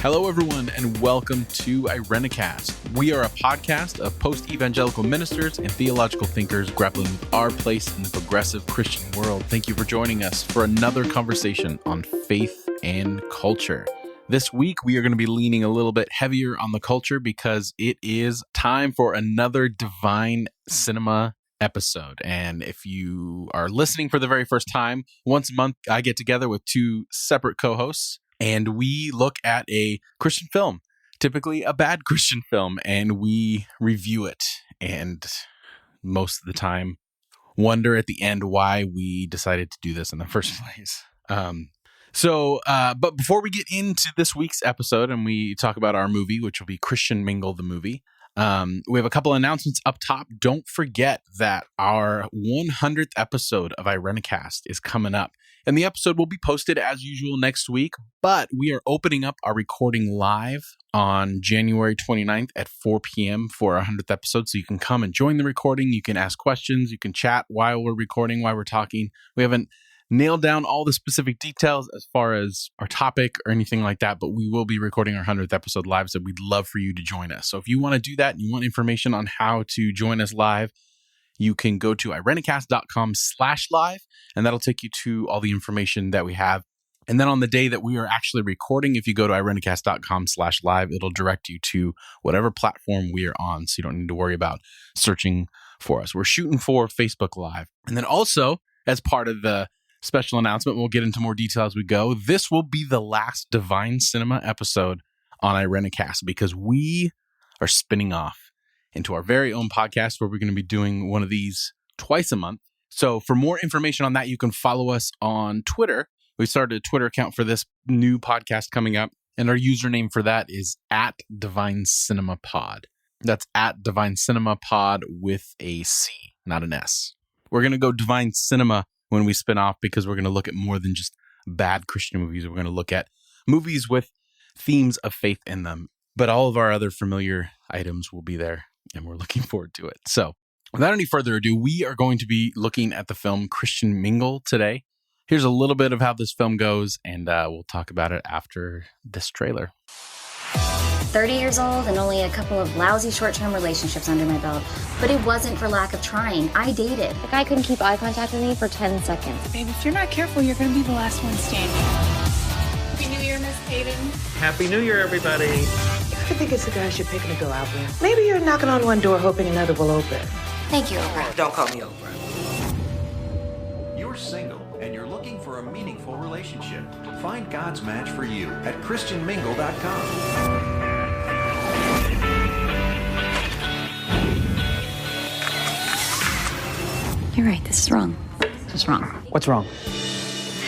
Hello, everyone, and welcome to Irenicast. We are a podcast of post-evangelical ministers and theological thinkers grappling with our place in the progressive Christian world. Thank you for joining us for another conversation on faith and culture. This week, we are going to be leaning a little bit heavier on the culture because it is time for another Divine Cinema episode. And if you are listening for the very first time, once a month, I get together with two separate co-hosts, and we look at a Christian film, typically a bad Christian film, and we review it. And most of the time, wonder at the end why we decided to do this in the first place. But before we get into this week's episode and we talk about our movie, which will be Christian Mingle the Movie, we have a couple announcements up top. Don't forget that our 100th episode of Irenicast is coming up. And the episode will be posted as usual next week, but we are opening up our recording live on January 29th at 4 p.m. for our 100th episode. So you can come and join the recording. You can ask questions. You can chat while we're recording, while we're talking. We haven't nailed down all the specific details as far as our topic or anything like that, but we will be recording our 100th episode live, so we'd love for you to join us. So if you want to do that and you want information on how to join us live, you can go to irenicast.com/live, and that'll take you to all the information that we have. And then on the day that we are actually recording, if you go to irenicast.com/live, it'll direct you to whatever platform we are on, so you don't need to worry about searching for us. We're shooting for Facebook Live. And then also, as part of the special announcement, we'll get into more detail as we go, this will be the last Divine Cinema episode on Irenicast because we are spinning off into our very own podcast where we're going to be doing one of these twice a month. So for more information on that, you can follow us on Twitter. We started a Twitter account for this new podcast coming up, and our username for that is @DivineCinemaPod. That's @DivineCinemaPod with a C, not an S. We're going to go Divine Cinema when we spin off because we're going to look at more than just bad Christian movies. We're going to look at movies with themes of faith in them. But all of our other familiar items will be there, and we're looking forward to it. So without any further ado, we are going to be looking at the film Christian Mingle today. Here's a little bit of how this film goes, and we'll talk about it after this trailer. 30 years old and only a couple of lousy short-term relationships under my belt. But it wasn't for lack of trying. I dated. The guy couldn't keep eye contact with me for 10 seconds. Babe, if you're not careful, you're going to be the last one standing. Happy New Year, Miss Hayden. Happy New Year, everybody. I think it's the guys you're picking to go out with. Maybe you're knocking on one door hoping another will open. Thank you, Oprah. Don't call me Oprah. You're single and you're looking for a meaningful relationship. Find God's match for you at ChristianMingle.com. You're right, this is wrong. This is wrong. What's wrong?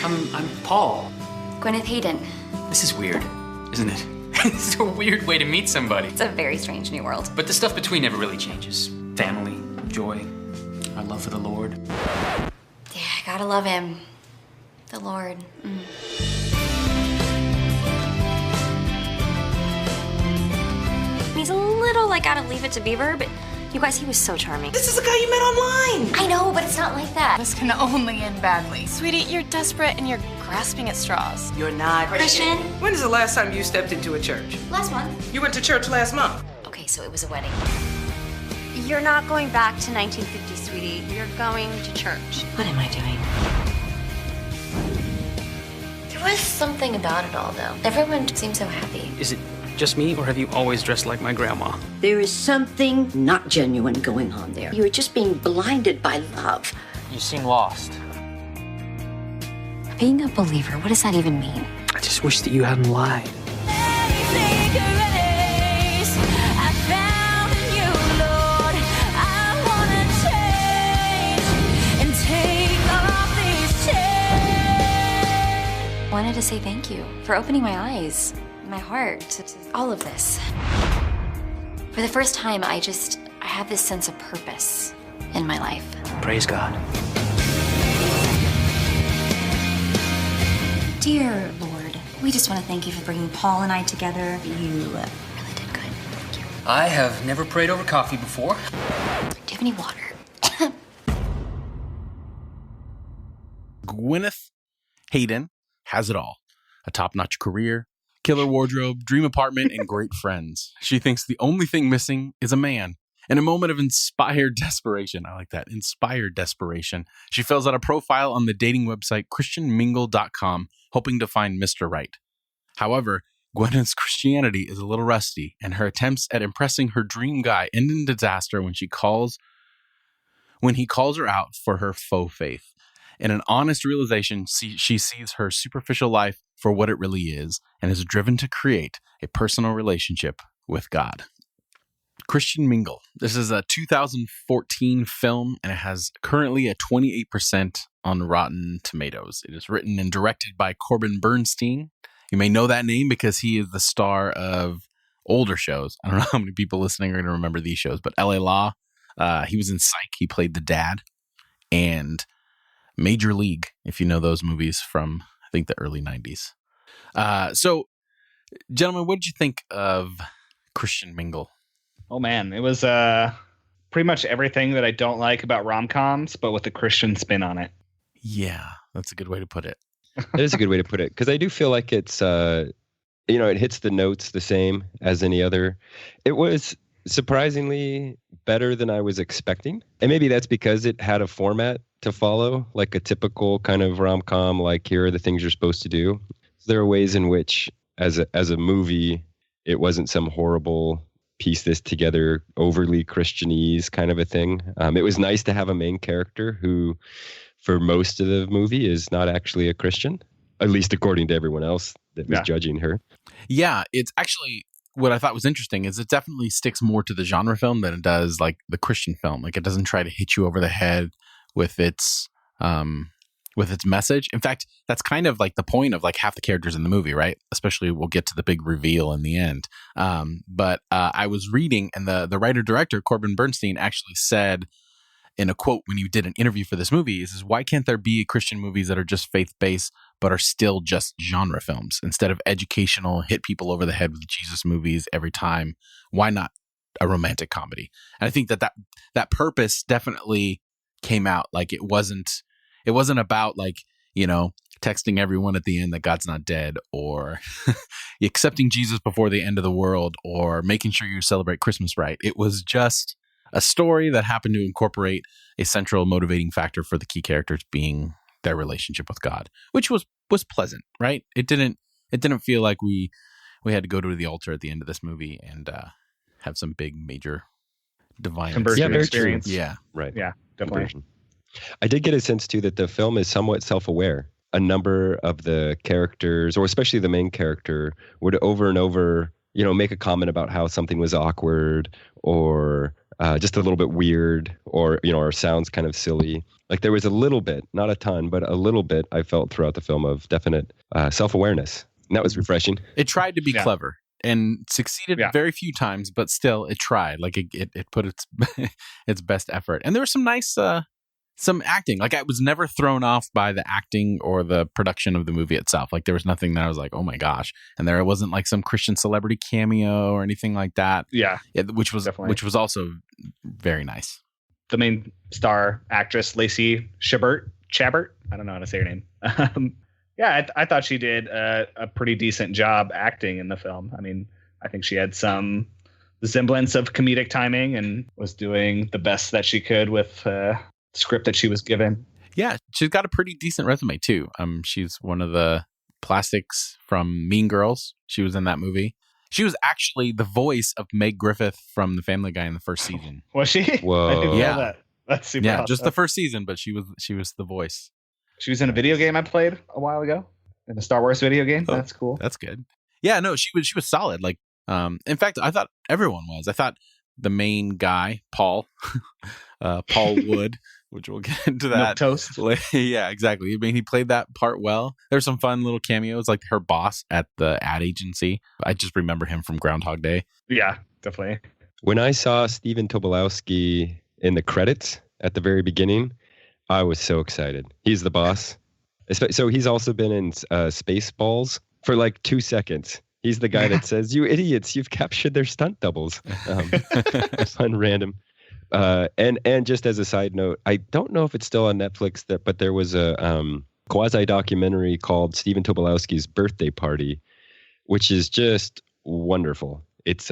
I'm Paul. Gwyneth Hayden. This is weird, isn't it? It's a weird way to meet somebody. It's a very strange new world. But the stuff between never really changes. Family, joy, our love for the Lord. Yeah, I gotta love him. The Lord. He's a little like out of Leave It to Beaver, but you guys, he was so charming. This is the guy you met online. I know, but it's not like that. This can only end badly. Sweetie, you're desperate and you're grasping at straws. You're not. Christian? When is the last time you stepped into a church? Last month. You went to church last month. Okay, so it was a wedding. You're not going back to 1950, sweetie. You're going to church. What am I doing? There was something about it all, though. Everyone seemed so happy. Is it just me, or have you always dressed like my grandma? There is something not genuine going on there. You are just being blinded by love. You seem lost. Being a believer, what does that even mean? I just wish that you hadn't lied. I wanted to say thank you for opening my eyes, my heart, to all of this. For the first time, I have this sense of purpose in my life. Praise God. Dear Lord, we just want to thank you for bringing Paul and I together. You really did good. Thank you. I have never prayed over coffee before. Do you have any water? Gwyneth Hayden has it all. A top-notch career, killer wardrobe, dream apartment, and great friends. She thinks the only thing missing is a man. In a moment of inspired desperation, I like that, inspired desperation, she fills out a profile on the dating website ChristianMingle.com, hoping to find Mr. Right. However, Gwyneth's Christianity is a little rusty, and her attempts at impressing her dream guy end in disaster when he calls her out for her faux faith. In an honest realization, she sees her superficial life for what it really is, and is driven to create a personal relationship with God. Christian Mingle. This is a 2014 film, and it has currently a 28% on Rotten Tomatoes. It is written and directed by Corbin Bernstein. You may know that name because he is the star of older shows. I don't know how many people listening are going to remember these shows, but LA Law, he was in Psych. He played the dad. And Major League, if you know those movies from, I think, the early 90s. So, gentlemen, what did you think of Christian Mingle? Oh, man. It was pretty much everything that I don't like about rom-coms, but with a Christian spin on it. Yeah, that's a good way to put it. It is a good way to put it, because I do feel like it's, it hits the notes the same as any other. It was surprisingly better than I was expecting. And maybe that's because it had a format to follow, like a typical kind of rom-com, like here are the things you're supposed to do. So there are ways in which, as a movie, it wasn't some horrible piece this together, overly Christianese kind of a thing. It was nice to have a main character who, for most of the movie, is not actually a Christian, at least according to everyone else that was judging her. Yeah, it's actually, what I thought was interesting is it definitely sticks more to the genre film than it does like the Christian film. Like, it doesn't try to hit you over the head with its message. In fact, that's kind of like the point of like half the characters in the movie, right? Especially we'll get to the big reveal in the end. But I was reading, and the writer-director, Corbin Bernstein, actually said in a quote when he did an interview for this movie, he says, why can't there be Christian movies that are just faith-based but are still just genre films? Instead of educational, hit people over the head with Jesus movies every time, why not a romantic comedy? And I think that purpose definitely came out. Like, it wasn't about like, texting everyone at the end that God's not dead, or accepting Jesus before the end of the world, or making sure you celebrate Christmas right. It was just a story that happened to incorporate a central motivating factor for the key characters being their relationship with God, which was pleasant, right? It didn't feel like we had to go to the altar at the end of this movie and have some big major divine experience. Yeah, right. Yeah, definitely. Conversion. I did get a sense too that the film is somewhat self-aware. A number of the characters, or especially the main character, would over and over, make a comment about how something was awkward or just a little bit weird, or sounds kind of silly. Like, there was a little bit, not a ton, but a little bit I felt throughout the film of definite self-awareness. And that was refreshing. It tried to be clever and succeeded very few times, but still it tried. Like, it put its best effort. And there was some nice some acting. Like, I was never thrown off by the acting or the production of the movie itself. Like, there was nothing that I was like, oh my gosh. And there wasn't like some Christian celebrity cameo or anything like that. Yeah, which was also very nice. The main star actress, Lacey Chabert. I don't know how to say her name. I thought she did a pretty decent job acting in the film. I mean, I think she had some semblance of comedic timing and was doing the best that she could with script that she was given. Yeah, she's got a pretty decent resume too. She's one of the plastics from Mean Girls. She was in that movie. She was actually the voice of Meg Griffith from The Family Guy in the first season. Was she? Whoa. I didn't know that. That's super awesome. Just the first season, but she was the voice. She was in a video game I played a while ago, in a Star Wars video game. Oh, that's cool. That's good. Yeah, no, she was solid. Like, in fact, I thought everyone was. I thought the main guy, Paul Wood, which we'll get into that. Milquetoast. Yeah, exactly. I mean, he played that part well. There's some fun little cameos, like her boss at the ad agency. I just remember him from Groundhog Day. Yeah, definitely. When I saw Stephen Tobolowsky in the credits at the very beginning, I was so excited. He's the boss. So he's also been in Spaceballs for like 2 seconds. He's the guy that says, "You idiots, you've captured their stunt doubles." Fun random. And just as a side note, I don't know if it's still on Netflix, but there was a quasi documentary called Stephen Tobolowsky's Birthday Party, which is just wonderful. It's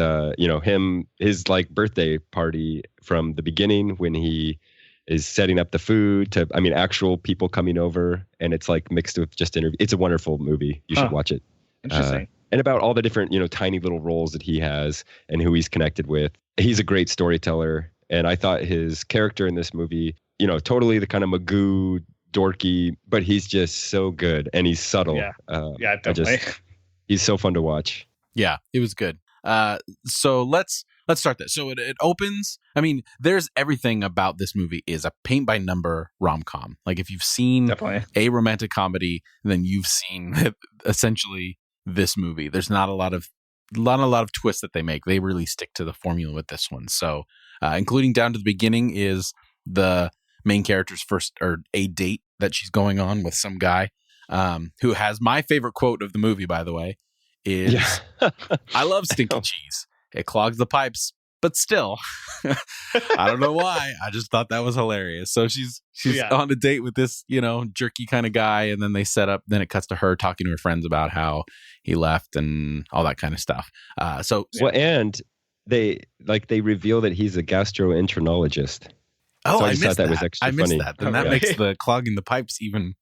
his like birthday party from the beginning when he is setting up the food to actual people coming over, and it's like mixed with just interview. It's a wonderful movie. You should watch it. Interesting. And about all the different tiny little roles that he has and who he's connected with. He's a great storyteller, and I thought his character in this movie, totally the kind of Magoo dorky, but he's just so good and he's subtle. Yeah, definitely. He's so fun to watch. Yeah, it was good. So let's start this. So it opens. I mean, there's everything about this movie is a paint by number rom-com. Like if you've seen a romantic comedy, then you've seen essentially this movie. There's not a lot of twists that they make. They really stick to the formula with this one. So including down to the beginning is the main character's first or a date that she's going on with some guy who has my favorite quote of the movie, by the way, is I love stinky cheese. It clogs the pipes, but still, I don't know why. I just thought that was hilarious. So she's on a date with this, jerky kind of guy. And then they set up, then it cuts to her talking to her friends about how he left and all that kind of stuff. And they reveal that he's a gastroenterologist. Oh, so I missed that was extra funny. I missed that. Then that makes the clogging the pipes even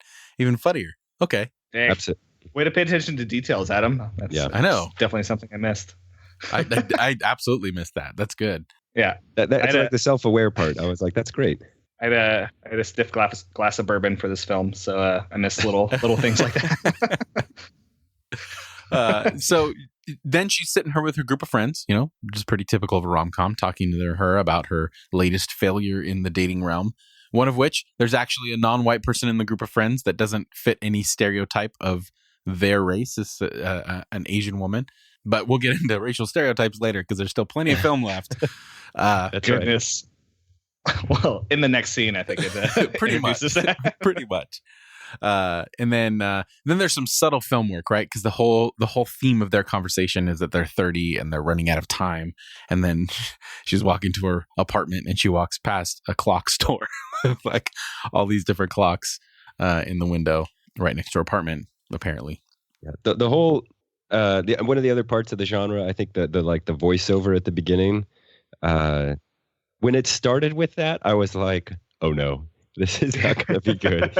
funnier. Okay. Dang. Absolutely. Way to pay attention to details, Adam. I know. Definitely something I missed. I absolutely missed that. That's good. Yeah. That's like the self-aware part. I was like, that's great. I had a stiff glass of bourbon for this film, so I missed little things like that. So then she's sitting here with her group of friends, which is pretty typical of a rom-com, talking to her about her latest failure in the dating realm. One of which, there's actually a non-white person in the group of friends that doesn't fit any stereotype of their race. It's an Asian woman. But we'll get into racial stereotypes later because there's still plenty of film left. That's goodness. Right. Well, in the next scene, I think it pretty much. Pretty much. And then there's some subtle film work, right? Because the whole theme of their conversation is that they're 30 and they're running out of time. And then she's walking to her apartment and she walks past a clock store with like all these different clocks in the window right next to her apartment, apparently. Yeah. The whole one of the other parts of the genre, I think the voiceover at the beginning, when it started with that, I was like, oh no. This is not going to be good.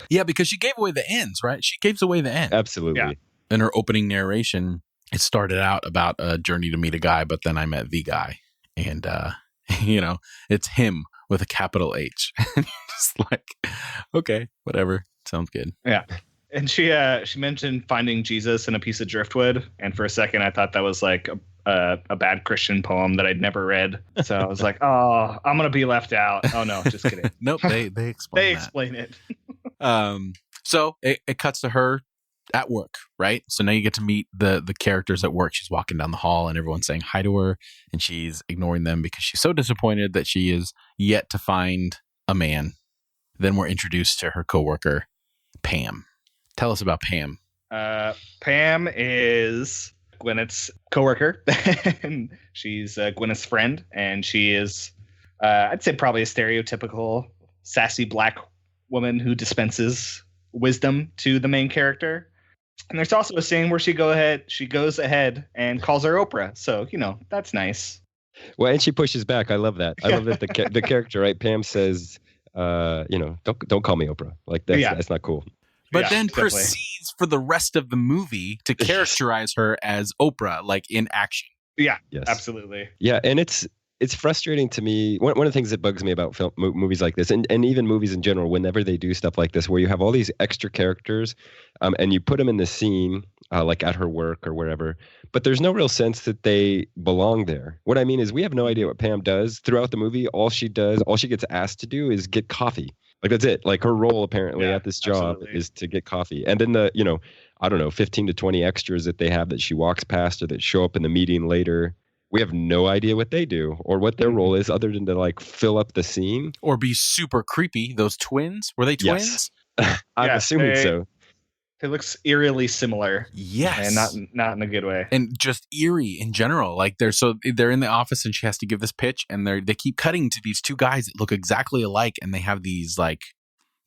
Yeah, because she gave away the ends, right? She gave away the end. Absolutely. Yeah. In her opening narration, it started out about a journey to meet a guy, but then I met the guy. And, it's him with a capital H. And you're just like, okay, whatever. Sounds good. Yeah. And she mentioned finding Jesus in a piece of driftwood. And for a second, I thought that was like a bad Christian poem that I'd never read. So I was like, oh, I'm going to be left out. Oh, no, just kidding. Nope, they explain explain it. So it cuts to her at work, right? So now you get to meet the characters at work. She's walking down the hall and everyone's saying hi to her. And she's ignoring them because she's so disappointed that she is yet to find a man. Then we're introduced to her coworker, Pam. Tell us about Pam. Pam is Gwyneth's coworker, and she's Gwyneth's friend, and she is, I'd say, probably a stereotypical sassy black woman who dispenses wisdom to the main character. And there's also a scene where she goes ahead and calls her Oprah. So that's nice. Well, and she pushes back. I love that. I love that the character, right? Pam says, don't call me Oprah. Like that's not cool. But then proceeds for the rest of the movie to characterize her as Oprah, like in action. Yeah, yes, absolutely. Yeah, and it's frustrating to me. One of the things that bugs me about movies like this, and even movies in general, whenever they do stuff like this, where you have all these extra characters, and you put them in the scene, like at her work or wherever, but there's no real sense that they belong there. What I mean is we have no idea what Pam does throughout the movie. All she gets asked to do is get coffee. Like that's it. Like her role apparently at this job is to get coffee. And then the, 15 to 20 extras that they have that she walks past or that show up in the meeting later. We have no idea what they do or what their role is other than to like fill up the scene. Or be super creepy. Those twins? Were they twins? Yes. I'm assuming so. It looks eerily similar. Yes. And not in a good way. And just eerie in general. Like they're in the office and she has to give this pitch and they keep cutting to these two guys that look exactly alike and they have these like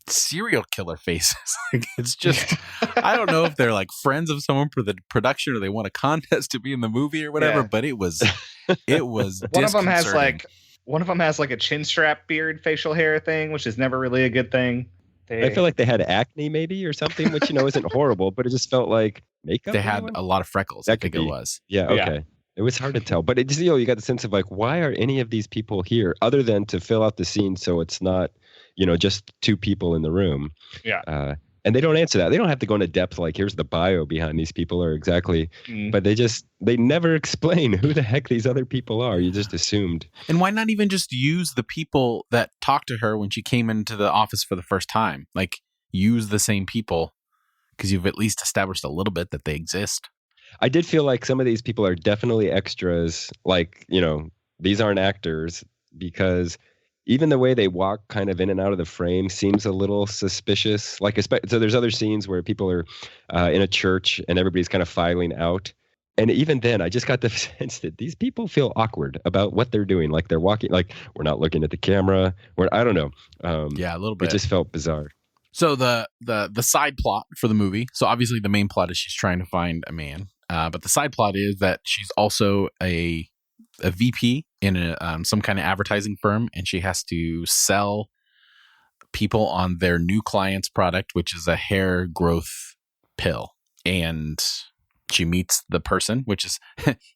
serial killer faces. Like, it's just, I don't know if they're like friends of someone for the production or they won a contest to be in the movie or whatever, but it was one of them has like a chin strap beard facial hair thing, which is never really a good thing. I feel like they had acne maybe or something, which, isn't horrible, but it just felt like makeup. They had a lot of freckles. I think it was. Yeah. Okay. Yeah. It was hard to tell, but it just, you got the sense of like, why are any of these people here other than to fill out the scene so it's not, just two people in the room. Yeah. And they don't answer that. They don't have to go into depth like, here's the bio behind these people or exactly. But they never explain who the heck these other people are. You just assumed. And why not even just use the people that talked to her when she came into the office for the first time? Like, use the same people because you've at least established a little bit that they exist. I did feel like some of these people are definitely extras. Like, these aren't actors, because even the way they walk kind of in and out of the frame seems a little suspicious. Like, so there's other scenes where people are in a church and everybody's kind of filing out. And even then, I just got the sense that these people feel awkward about what they're doing. Like, they're walking, like, we're not looking at the camera. I don't know. Yeah, a little bit. It just felt bizarre. So the side plot for the movie. So obviously the main plot is she's trying to find a man. But the side plot is that she's also a VP in some kind of advertising firm, and she has to sell people on their new client's product, which is a hair growth pill. And she meets the person, which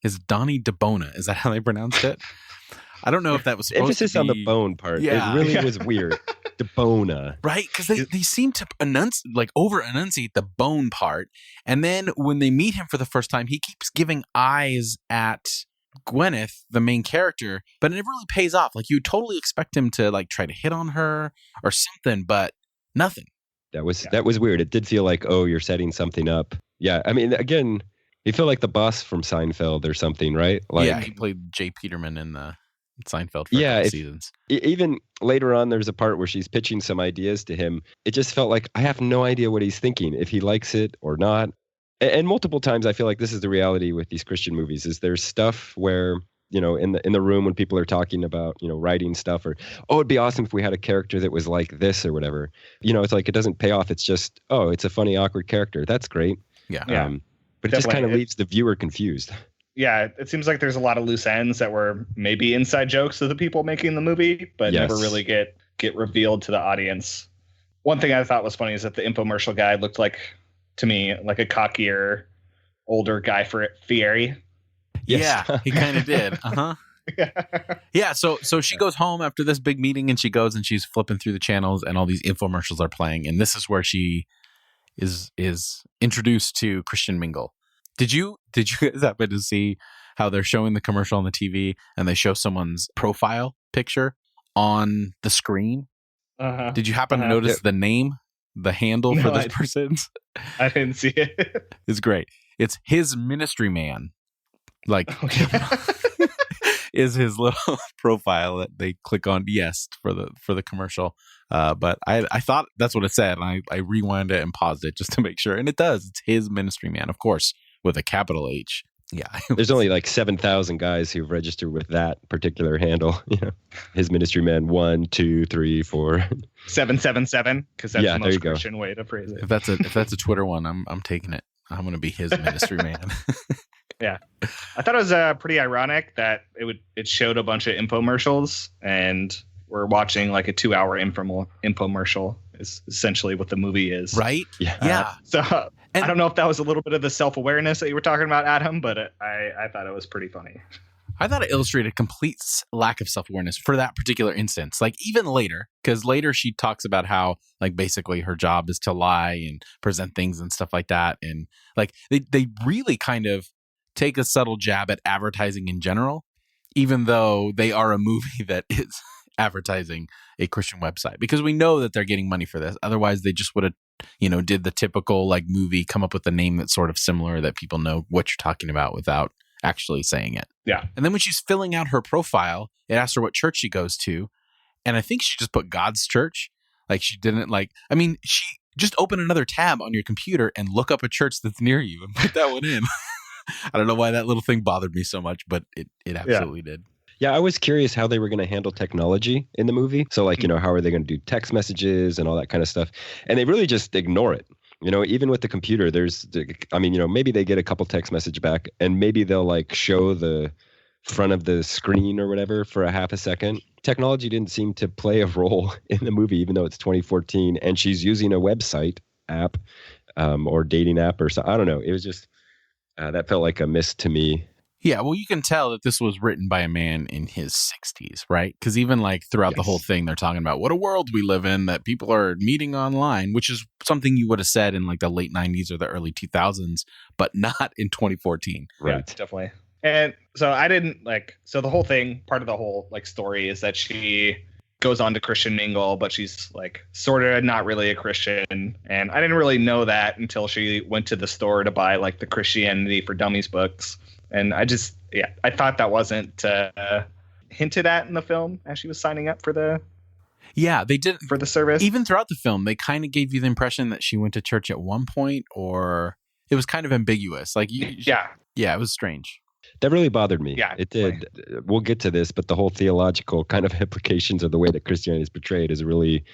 is Donnie DeBona. Is that how they pronounced it? I don't know if that was supposed emphasis to be... on the bone part. Yeah. It really was weird. DeBona. Right? Because they seem to over-enunciate the bone part. And then when they meet him for the first time, he keeps giving eyes at Gwyneth, the main character, but it never really pays off. Like, you totally expect him to like try to hit on her or something, but nothing. That was weird. It did feel like, oh, you're setting something up. Yeah. I mean, again, he felt like the boss from Seinfeld or something, right? Like, yeah, he played Jay Peterman in the Seinfeld for a couple seasons. Even later on, there's a part where she's pitching some ideas to him. It just felt like I have no idea what he's thinking, if he likes it or not. And multiple times, I feel like this is the reality with these Christian movies: is there's stuff where, in the room when people are talking about, writing stuff, or, oh, it'd be awesome if we had a character that was like this or whatever. It's like it doesn't pay off. It's just, oh, it's a funny, awkward character. That's great. Yeah. But it just kind of leaves the viewer confused. Yeah, it seems like there's a lot of loose ends that were maybe inside jokes of the people making the movie, but never really get revealed to the audience. One thing I thought was funny is that the infomercial guy looked like, to me, like a cockier, older guy for Fieri. Yes. Yeah, he kind of did. Uh-huh. Yeah, so she goes home after this big meeting, and she goes and she's flipping through the channels, and all these infomercials are playing, and this is where she is introduced to Christian Mingle. Did you guys happen to see how they're showing the commercial on the TV and they show someone's profile picture on the screen? Uh-huh. Did you happen to notice the name, the handle for this person's? I didn't see it. It's great. It's his ministry man. Like, is his little profile that they click on yes for the commercial. But I thought that's what it said, and I rewound it and paused it just to make sure. And it does. It's his ministry man, of course, with a capital H. Yeah. There's only like 7,000 guys who've registered with that particular handle. His ministry man 1, 2, 3, 4. 777, because that's the most Christian way to phrase it. If that's a Twitter one, I'm taking it. I'm going to be his ministry man. Yeah, I thought it was pretty ironic that it showed a bunch of infomercials, and we're watching like a 2-hour infomercial is essentially what the movie is. Right? Yeah. So I don't know if that was a little bit of the self-awareness that you were talking about, Adam, but I thought it was pretty funny. I thought it illustrated complete lack of self-awareness for that particular instance. Like, even later, because later she talks about how, like, basically her job is to lie and present things and stuff like that. And like they really kind of take a subtle jab at advertising in general, even though they are a movie that is advertising a Christian website, because we know that they're getting money for this. Otherwise, they just would have, did the typical like movie, come up with a name that's sort of similar that people know what you're talking about without actually saying it. Yeah. And then when she's filling out her profile, it asks her what church she goes to. And I think she just put God's church. Like, she didn't she just open another tab on your computer and look up a church that's near you and put that one in. I don't know why that little thing bothered me so much, but it absolutely did. Yeah, I was curious how they were going to handle technology in the movie. So like, how are they going to do text messages and all that kind of stuff? And they really just ignore it. Even with the computer, maybe they get a couple text message back and maybe they'll like show the front of the screen or whatever for a half a second. Technology didn't seem to play a role in the movie, even though it's 2014 and she's using a website app or dating app or so. I don't know. It was just, that felt like a miss to me. Yeah, well, you can tell that this was written by a man in his 60s, right? Because even like throughout the whole thing, they're talking about what a world we live in, that people are meeting online, which is something you would have said in like the late 90s or the early 2000s, but not in 2014. Right. Yeah, definitely. And so I didn't so the whole thing, part of the whole like story is that she goes on to Christian Mingle, but she's like sort of not really a Christian. And I didn't really know that until she went to the store to buy like the Christianity for Dummies books. And I thought that wasn't hinted at in the film as she was signing up for the they did for the service. Even throughout the film, they kind of gave you the impression that she went to church at one point, or it was kind of ambiguous. Like it was strange. That really bothered me. Yeah, it did. We'll get to this, but the whole theological kind of implications of the way that Christianity is portrayed is really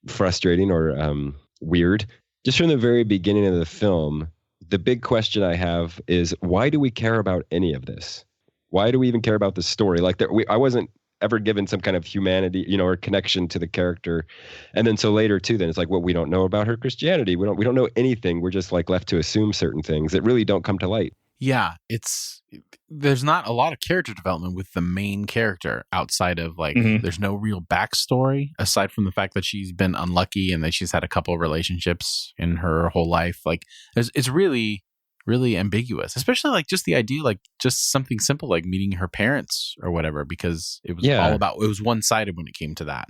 frustrating or weird. Just from the very beginning of the film, the big question I have is, why do we care about any of this? Why do we even care about the story? Like, I wasn't ever given some kind of humanity, or connection to the character. And then so later too, then it's like, well, we don't know about her Christianity. We don't know anything. We're just like left to assume certain things that really don't come to light. Yeah, there's not a lot of character development with the main character outside of like, there's no real backstory aside from the fact that she's been unlucky and that she's had a couple of relationships in her whole life. Like, it's really, really ambiguous, especially like just the idea, like just something simple like meeting her parents or whatever, because it was all about, it was one-sided when it came to that.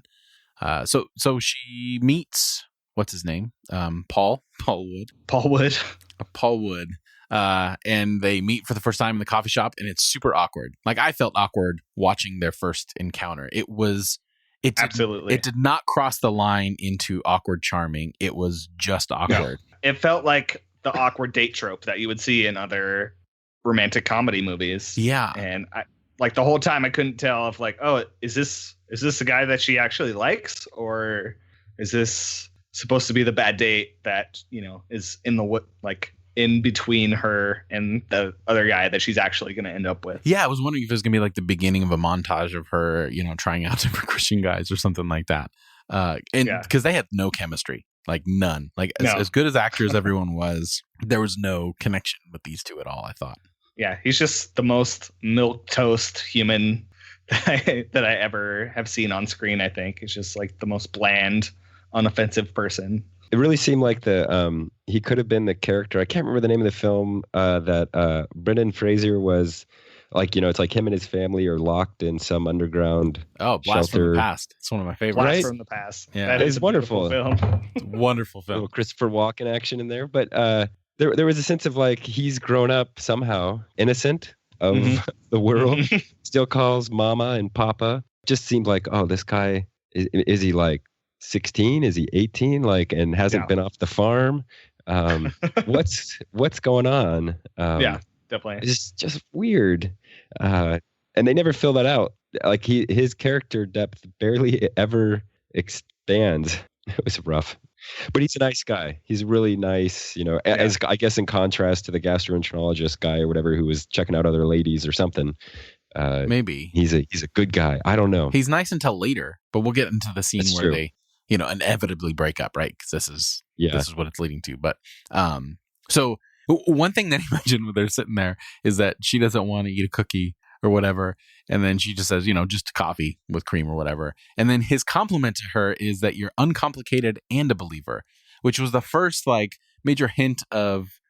So she meets, what's his name? Paul Wood. And they meet for the first time in the coffee shop, and it's super awkward. Like, I felt awkward watching their first encounter. Absolutely. It did not cross the line into awkward charming. It was just awkward. No. It felt like the awkward date trope that you would see in other romantic comedy movies. Yeah. And I, like, the whole time I couldn't tell if like, oh, is this the guy that she actually likes, or is this supposed to be the bad date that, is in between her and the other guy that she's actually going to end up with. Yeah, I was wondering if it was going to be like the beginning of a montage of her, trying out different Christian guys or something like that. Because they had no chemistry, like none. Like as good as actors everyone was, there was no connection with these two at all, I thought. Yeah, he's just the most milquetoast human that I ever have seen on screen, I think. He's just like the most bland, unoffensive person. It really seemed like he could have been the character. I can't remember the name of the film that Brendan Fraser was like, it's like him and his family are locked in some underground Blast shelter. From the Past. It's one of my favorites. Blast from the Past. Yeah. That is wonderful. Film. It's a wonderful film. A little Christopher Walken action in there. But there was a sense of like he's grown up somehow, innocent of the world, still calls mama and papa. Just seemed like, oh, this guy, is he like 16? Is he 18? Like, and hasn't been off the farm? What's going on? Yeah, definitely. It's just weird. And they never fill that out. Like his character depth barely ever expands. It was rough. But he's a nice guy. He's really nice, as I guess in contrast to the gastroenterologist guy or whatever who was checking out other ladies or something. Maybe. He's a good guy. I don't know. He's nice until later, but we'll get into the scene That's where true. they, inevitably break up, right? Because this is what it's leading to. But so one thing that he mentioned when they're sitting there is that she doesn't want to eat a cookie or whatever, and then she just says, just coffee with cream or whatever. And then his compliment to her is that you're uncomplicated and a believer, which was the first like major hint of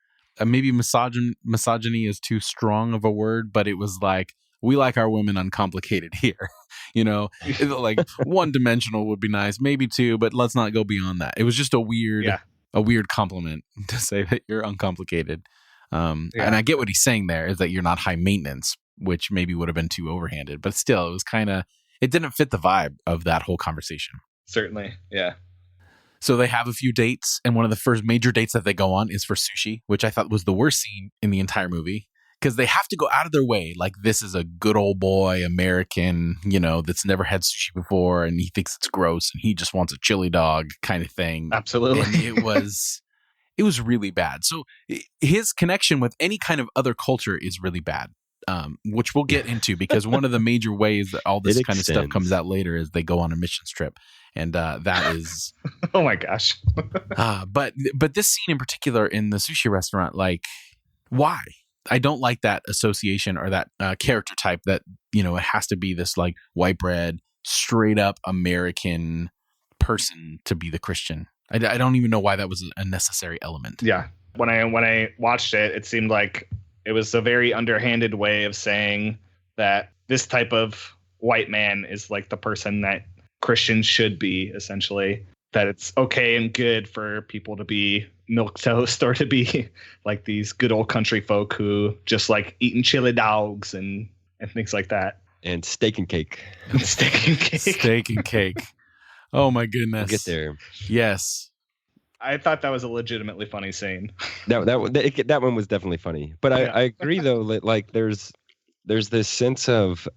maybe misogyny is too strong of a word, but it was like, we like our women uncomplicated here. Like one-dimensional would be nice, maybe two, but let's not go beyond that. It was just a weird compliment to say that you're uncomplicated. And I get what he's saying there is that you're not high maintenance, which maybe would have been too overhanded, but still, it was it didn't fit the vibe of that whole conversation. Certainly, yeah. So they have a few dates, and one of the first major dates that they go on is for sushi, which I thought was the worst scene in the entire movie. because they have to go out of their way. Like, this is a good old boy American, that's never had sushi before, and he thinks it's gross, and he just wants a chili dog kind of thing. Absolutely. And it was really bad. So his connection with any kind of other culture is really bad, which we'll get into, because one of the major ways that all this kind of stuff comes out later is they go on a missions trip. And that is... Oh my gosh. But this scene in particular in the sushi restaurant, like, why? I don't like that association or that character type that, it has to be this like white bread, straight up American person to be the Christian. I don't even know why that was a necessary element. Yeah. When I watched it, it seemed like it was a very underhanded way of saying that this type of white man is like the person that Christians should be, essentially. That it's okay and good for people to be milquetoast or to be like these good old country folk who just like eating chili dogs and things like that. And steak and cake. Steak and cake. Oh my goodness. We'll get there. Yes. I thought that was a legitimately funny scene. That one was definitely funny. But I agree though that like there's this sense of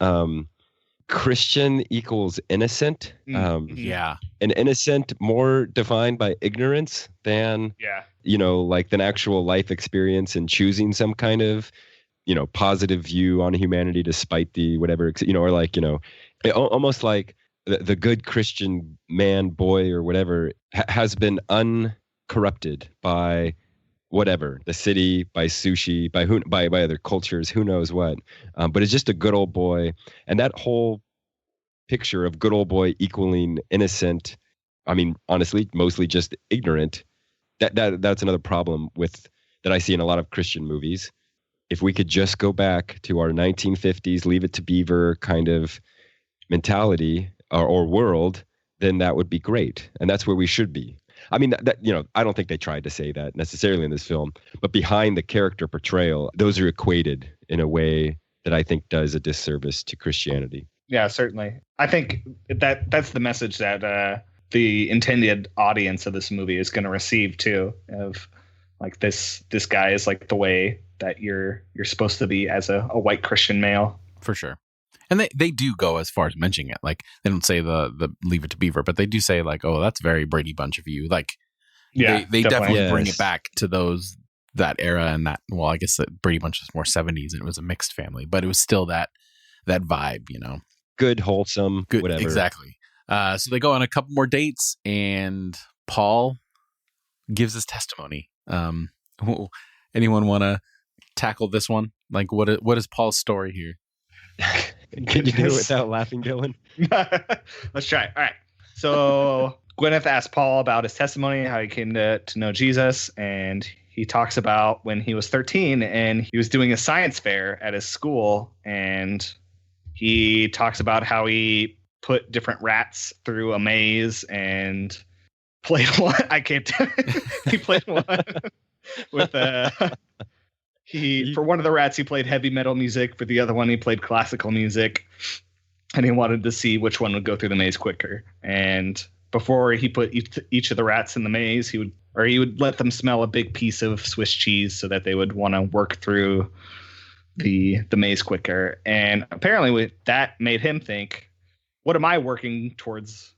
Christian equals innocent. Yeah. And innocent more defined by ignorance than than actual life experience and choosing some kind of positive view on humanity despite the whatever, or like almost like the good Christian man, boy, or whatever has been uncorrupted by whatever, the city, by sushi, by other cultures, who knows what. But it's just a good old boy. And that whole picture of good old boy equaling innocent, I mean, honestly, mostly just ignorant. That's another problem that I see in a lot of Christian movies. If we could just go back to our 1950s, Leave It to Beaver kind of mentality or world, then that would be great. And that's where we should be. I mean, I don't think they tried to say that necessarily in this film, but behind the character portrayal, those are equated in a way that I think does a disservice to Christianity. Yeah, certainly. I think that's the message that the intended audience of this movie is going to receive too, of like this guy is like the way that you're supposed to be as a white Christian male. For sure. And they do go as far as mentioning it. Like, they don't say the Leave It to Beaver, but they do say like, oh, that's very Brady Bunch of you. Like, they definitely bring it back to that era and that, well, I guess that Brady Bunch was more 70s and it was a mixed family, but it was still that vibe, Good, wholesome, good, whatever. Exactly. So they go on a couple more dates and Paul gives his testimony. Anyone want to tackle this one? Like, what is Paul's story here? Can you do it without laughing, Dylan? Let's try. All right. So Gwyneth asked Paul about his testimony, how he came to know Jesus, and he talks about when he was 13 and he was doing a science fair at his school, and he talks about how he put different rats through a maze and played one. I can't do it. He played one with for one of the rats, he played heavy metal music. For the other one, he played classical music. And he wanted to see which one would go through the maze quicker. And before he put each of the rats in the maze, he would let them smell a big piece of Swiss cheese so that they would want to work through the maze quicker. And apparently that made him think, what am I working towards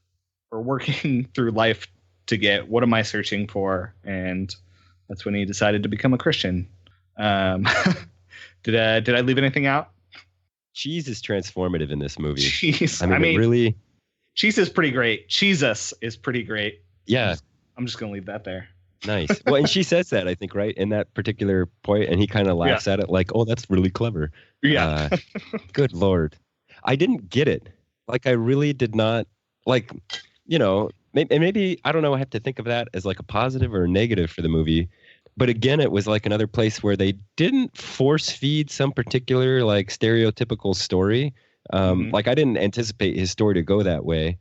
or working through life to get? What am I searching for? And that's when he decided to become a Christian. Did I leave anything out? Cheese is transformative in this movie. Cheese. I mean, really. Cheese is pretty great. Jesus is pretty great. Yeah. I'm just going to leave that there. Nice. Well, and she says that, I think, right, in that particular point, and he kind of laughs at it like, oh, that's really clever. Yeah. Good Lord. I didn't get it. Like, I really did not, like, maybe, I don't know, I have to think of that as like a positive or a negative for the movie. But again, it was like another place where they didn't force feed some particular like stereotypical story. Like I didn't anticipate his story to go that way,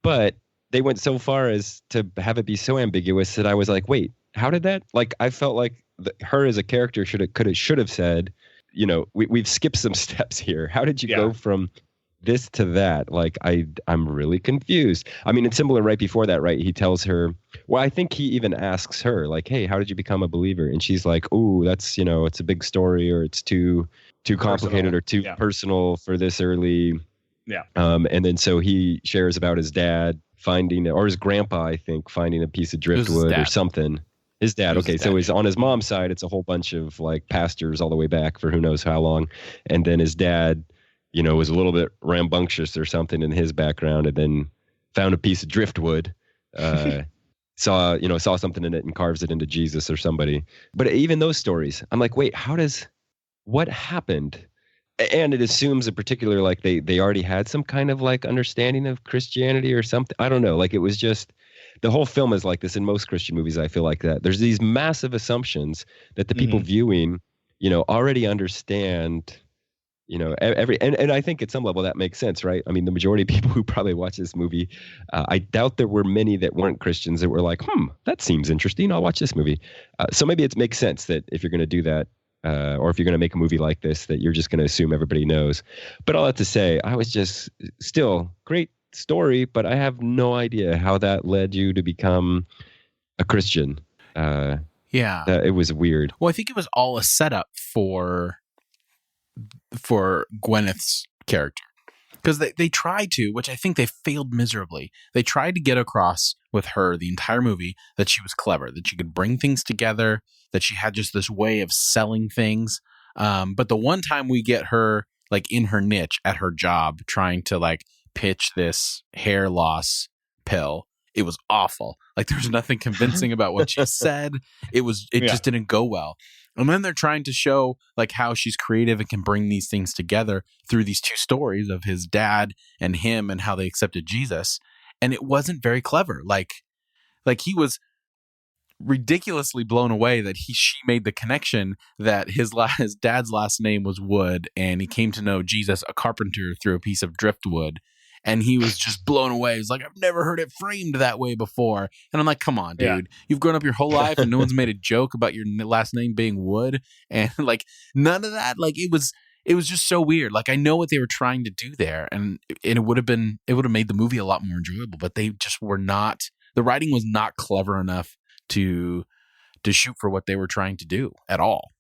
but they went so far as to have it be so ambiguous that I was like, wait, how did that? Like, I felt like her as a character should have said, we've skipped some steps here. How did you go from this to that? Like, I'm really confused. I mean, it's similar right before that, right? He tells her, Well, I think he even asks her, like, hey, how did you become a believer? And she's like, oh, that's, it's a big story, or it's too complicated or too personal for this early. Yeah. And then so he shares about his dad finding, or his grandpa, I think, finding a piece of driftwood or something. His dad. Okay. So he's on his mom's side. It's a whole bunch of like pastors all the way back for who knows how long. And then his dad, was a little bit rambunctious or something in his background, and then found a piece of driftwood, saw something in it and carves it into Jesus or somebody. But even those stories, I'm like, wait, what happened? And it assumes a particular, like they already had some kind of like understanding of Christianity or something. I don't know. Like it was just, the whole film is like this in most Christian movies. I feel like that there's these massive assumptions that the people viewing, already understand, and I think at some level that makes sense, right? I mean, the majority of people who probably watch this movie, I doubt there were many that weren't Christians that were like, that seems interesting. I'll watch this movie. So maybe it makes sense that if you're going to do that, or if you're going to make a movie like this, that you're just going to assume everybody knows. But all that to say, I was just still great story, but I have no idea how that led you to become a Christian. It was weird. Well, I think it was all a setup for Gwyneth's character, because they tried to, which I think they failed miserably. They tried to get across with her the entire movie that she was clever, that she could bring things together, that she had just this way of selling things. But the one time we get her like in her niche at her job trying to like pitch this hair loss pill, it was awful. Like there's nothing convincing about what she said. It just didn't go well. And then they're trying to show like how she's creative and can bring these things together through these two stories of his dad and him and how they accepted Jesus. And it wasn't very clever. Like he was ridiculously blown away that she made the connection that his dad's last name was Wood, and he came to know Jesus, a carpenter, through a piece of driftwood. And he was just blown away. He's like, I've never heard it framed that way before. And I'm like, come on, dude. You've grown up your whole life and no one's made a joke about your last name being Wood. And like none of that. Like it was just so weird. Like I know what they were trying to do there, and it would have made the movie a lot more enjoyable, but they just were not, the writing was not clever enough to shoot for what they were trying to do at all.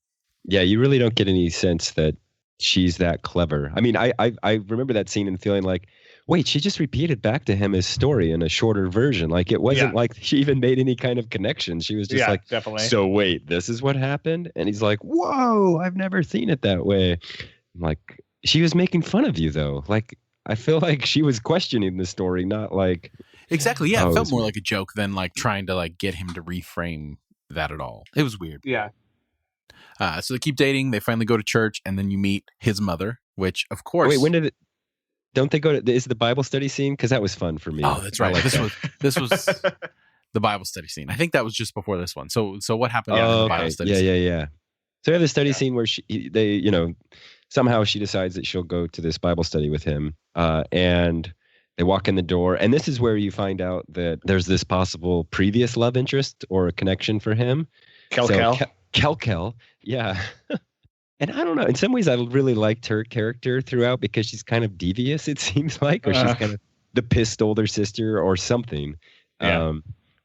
Yeah, you really don't get any sense that she's that clever. I mean, I remember that scene and feeling like, wait, she just repeated back to him his story in a shorter version. Like it wasn't like she even made any kind of connection. She was just like, definitely. So wait, this is what happened? And he's like, whoa, I've never seen it that way. I'm like, she was making fun of you though. Like, I feel like she was questioning the story, not like. Exactly. Yeah. It felt more like a joke than like trying to like get him to reframe that at all. It was weird. Yeah. So they keep dating. They finally go to church, and then you meet his mother, which of course. Wait, when did it? Don't they go to? Is the Bible study scene? Because that was fun for me. Oh, that's right. Like this was the Bible study scene. I think that was just before this one. So what happened in the Bible study scene? Yeah. So they have the study scene where they somehow she decides that she'll go to this Bible study with him, and they walk in the door, and this is where you find out that there's this possible previous love interest or a connection for him. Kel, yeah. And I don't know. In some ways, I really liked her character throughout because she's kind of devious, it seems like, or she's kind of the pissed older sister or something. Yeah.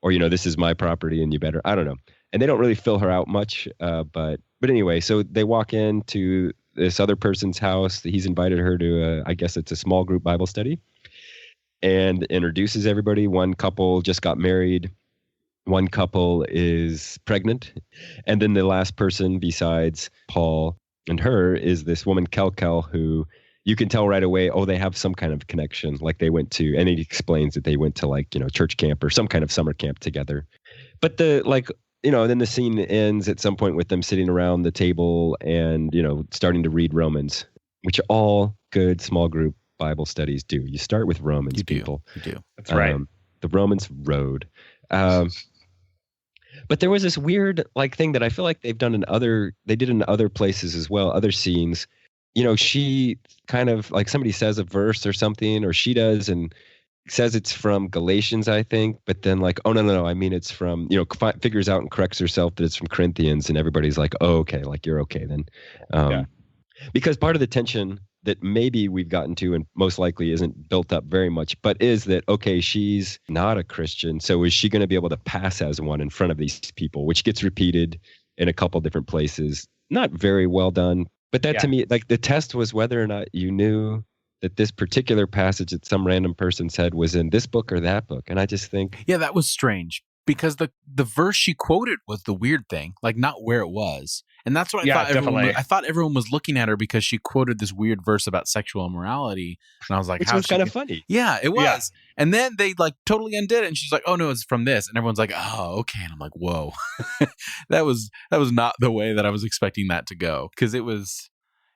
Or, this is my property and you better. I don't know. And they don't really fill her out much. But anyway, so they walk into this other person's house. He's invited her to, I guess it's a small group Bible study, and introduces everybody. One couple just got married. One couple is pregnant. And then the last person besides Paul and her is this woman, Kel, who you can tell right away, they have some kind of connection. Like they went to, and he explains that they went to like, church camp or some kind of summer camp together. But then the scene ends at some point with them sitting around the table and, starting to read Romans, which all good small group Bible studies do. You start with Romans, people. You do. That's right. The Romans road. But there was this weird thing that I feel like they did in other places as well, other scenes. She kind of like somebody says a verse or something, or she does, and says it's from Galatians, I think. But then like, oh, no, I mean, it's from, figures out and corrects herself that it's from Corinthians, and everybody's like, oh, okay, like you're okay then. Because part of the tension that maybe we've gotten to and most likely isn't built up very much, but is that, okay, she's not a Christian. So is she going to be able to pass as one in front of these people, which gets repeated in a couple different places? Not very well done. But that to me, like the test was whether or not you knew that this particular passage that some random person said was in this book or that book. And I just think... Yeah, that was strange. Because the verse she quoted was the weird thing, like not where it was. And that's what I thought everyone was looking at her because she quoted this weird verse about sexual immorality. And I was like, which was kind of funny. Yeah, it was. Yeah. And then they like totally undid it. And she's like, oh no, it's from this. And everyone's like, oh, okay. And I'm like, whoa, that was not the way that I was expecting that to go. Cause it was,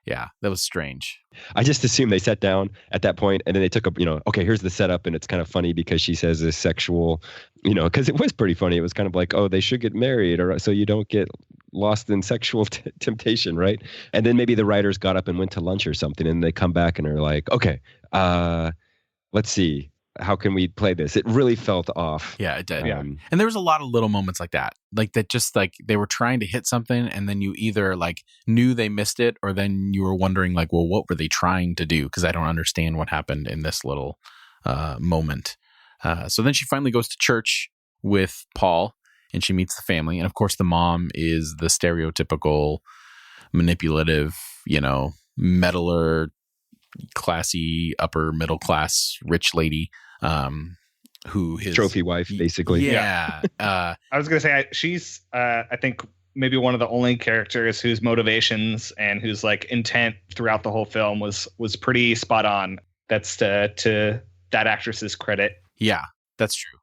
yeah, that was strange. I just assumed they sat down at that point and then they took a, okay, here's the setup. And it's kind of funny because she says this sexual, because it was pretty funny. It was kind of like, oh, they should get married or so you don't get lost in sexual temptation, right? And then maybe the writers got up and went to lunch or something and they come back and are like, okay, let's see. How can we play this? It really felt off. Yeah, it did. And there was a lot of little moments like that just like they were trying to hit something and then you either like knew they missed it or then you were wondering like, well, what were they trying to do? Because I don't understand what happened in this little moment. So then she finally goes to church with Paul and she meets the family. And of course, the mom is the stereotypical manipulative, meddler, classy, upper middle class, rich lady, who his trophy wife, basically. Yeah. I was gonna say she's, I think maybe one of the only characters whose motivations and whose like intent throughout the whole film was pretty spot on. That's to that actress's credit. Yeah, that's true.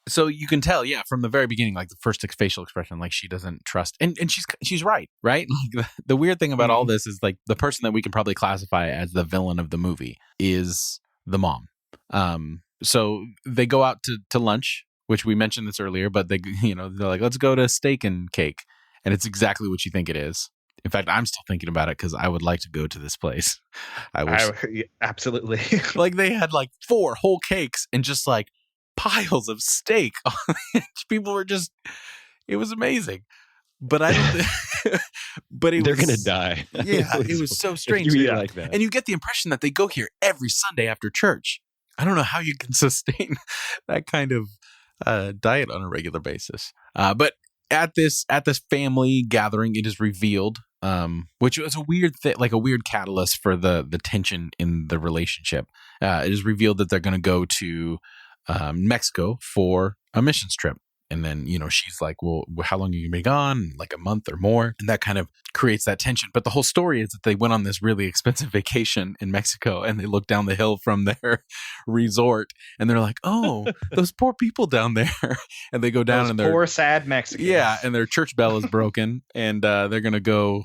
So you can tell, from the very beginning, like the first facial expression, like she doesn't trust, and she's right? Like the weird thing about all this is like the person that we can probably classify as the villain of the movie is the mom. So they go out to lunch, which we mentioned this earlier, but they, they're like, let's go to steak and cake, and it's exactly what you think it is. In fact, I'm still thinking about it because I would like to go to this place. Absolutely. Like they had like 4 whole cakes and just like piles of steak. People were just, it was amazing. But I don't but they're gonna die. Yeah, it was so strange. Like that. And you get the impression that they go here every Sunday after church. I don't know how you can sustain that kind of diet on a regular basis. But at this family gathering, it is revealed, which was a weird thing, like a weird catalyst for the tension in the relationship. It is revealed that they're going to go to Mexico for a missions trip. And then, she's like, well, how long are you going to be gone? Like a month or more. And that kind of creates that tension. But the whole story is that they went on this really expensive vacation in Mexico and they look down the hill from their resort and they're like, oh, those poor people down there. And they go down and they're poor, sad Mexicans. Yeah. And their church bell is broken and they're going to go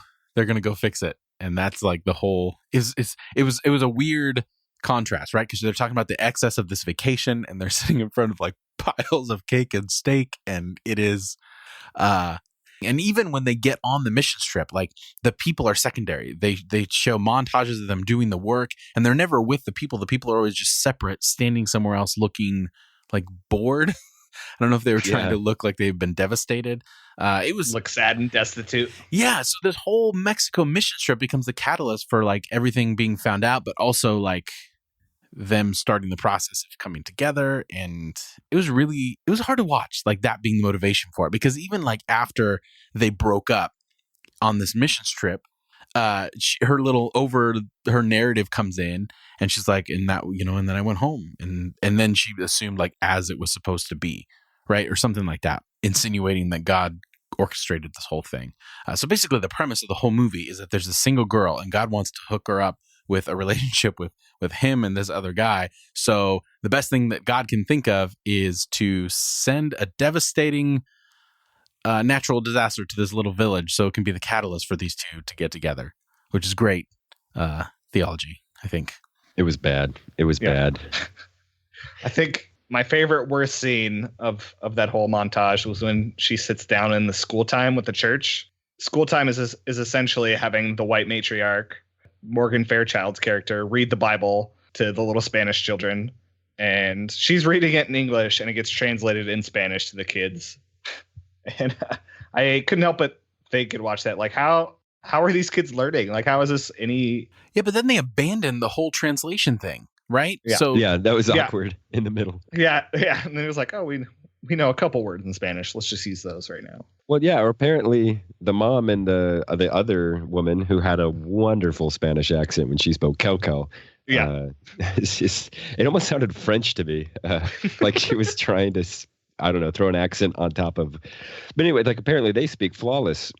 fix it. And that's like the whole it was a weird contrast, right? Because they're talking about the excess of this vacation and they're sitting in front of like piles of cake and steak, and it is and even when they get on the mission trip, like the people are secondary. They show montages of them doing the work and they're never with the people are always just separate, standing somewhere else looking like bored. I don't know if they were trying to look like they've been devastated. It was look sad and destitute. Yeah, so this whole Mexico mission trip becomes the catalyst for like everything being found out, but also like them starting the process of coming together. And it was hard to watch, like that being the motivation for it, because even like after they broke up on this mission trip, her narrative comes in and she's like, and that, and then I went home and then she assumed like as it was supposed to be, right? Or something like that, insinuating that God orchestrated this whole thing. So basically the premise of the whole movie is that there's a single girl and God wants to hook her up with a relationship with him and this other guy. So the best thing that God can think of is to send a devastating natural disaster to this little village so it can be the catalyst for these two to get together, which is great theology, I think. It was bad. Bad. I think my favorite worst scene of that whole montage was when she sits down in the school time with the church. School time is essentially having the white matriarch, Morgan Fairchild's character, read the Bible to the little Spanish children, and she's reading it in English and it gets translated in Spanish to the kids. And I couldn't help but think and watch that, like how how are these kids learning? Like, how is this any? Yeah, but then they abandoned the whole translation thing, right? Yeah. So Yeah, that was awkward in the middle. Yeah. And then it was like, oh, we know a couple words in Spanish. Let's just use those right now. Well, yeah, or apparently the mom and the other woman who had a wonderful Spanish accent when she spoke Kelkel. Yeah. It almost sounded French to me, like she was trying to, I don't know, throw an accent on top of. But anyway, like apparently they speak flawless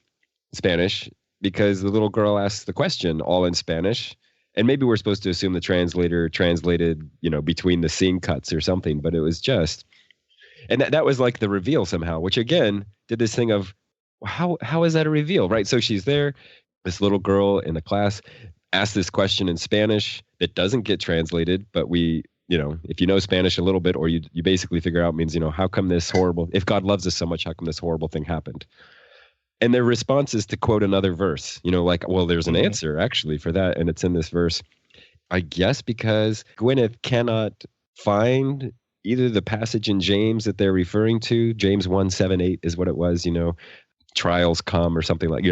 Spanish because the little girl asked the question all in Spanish. And maybe we're supposed to assume the translator translated, between the scene cuts or something, but it was just. And that was like the reveal somehow, which again did this thing of how is that a reveal, right? So she's there, this little girl in the class asks this question in Spanish that doesn't get translated, but we, if you know Spanish a little bit, or you basically figure out means, how come this horrible, if God loves us so much, how come this horrible thing happened? And their response is to quote another verse, like, well, there's an answer actually for that. And it's in this verse, I guess, because Gwyneth cannot find either the passage in James that they're referring to. James 1:7-8 is what it was, trials come or something like,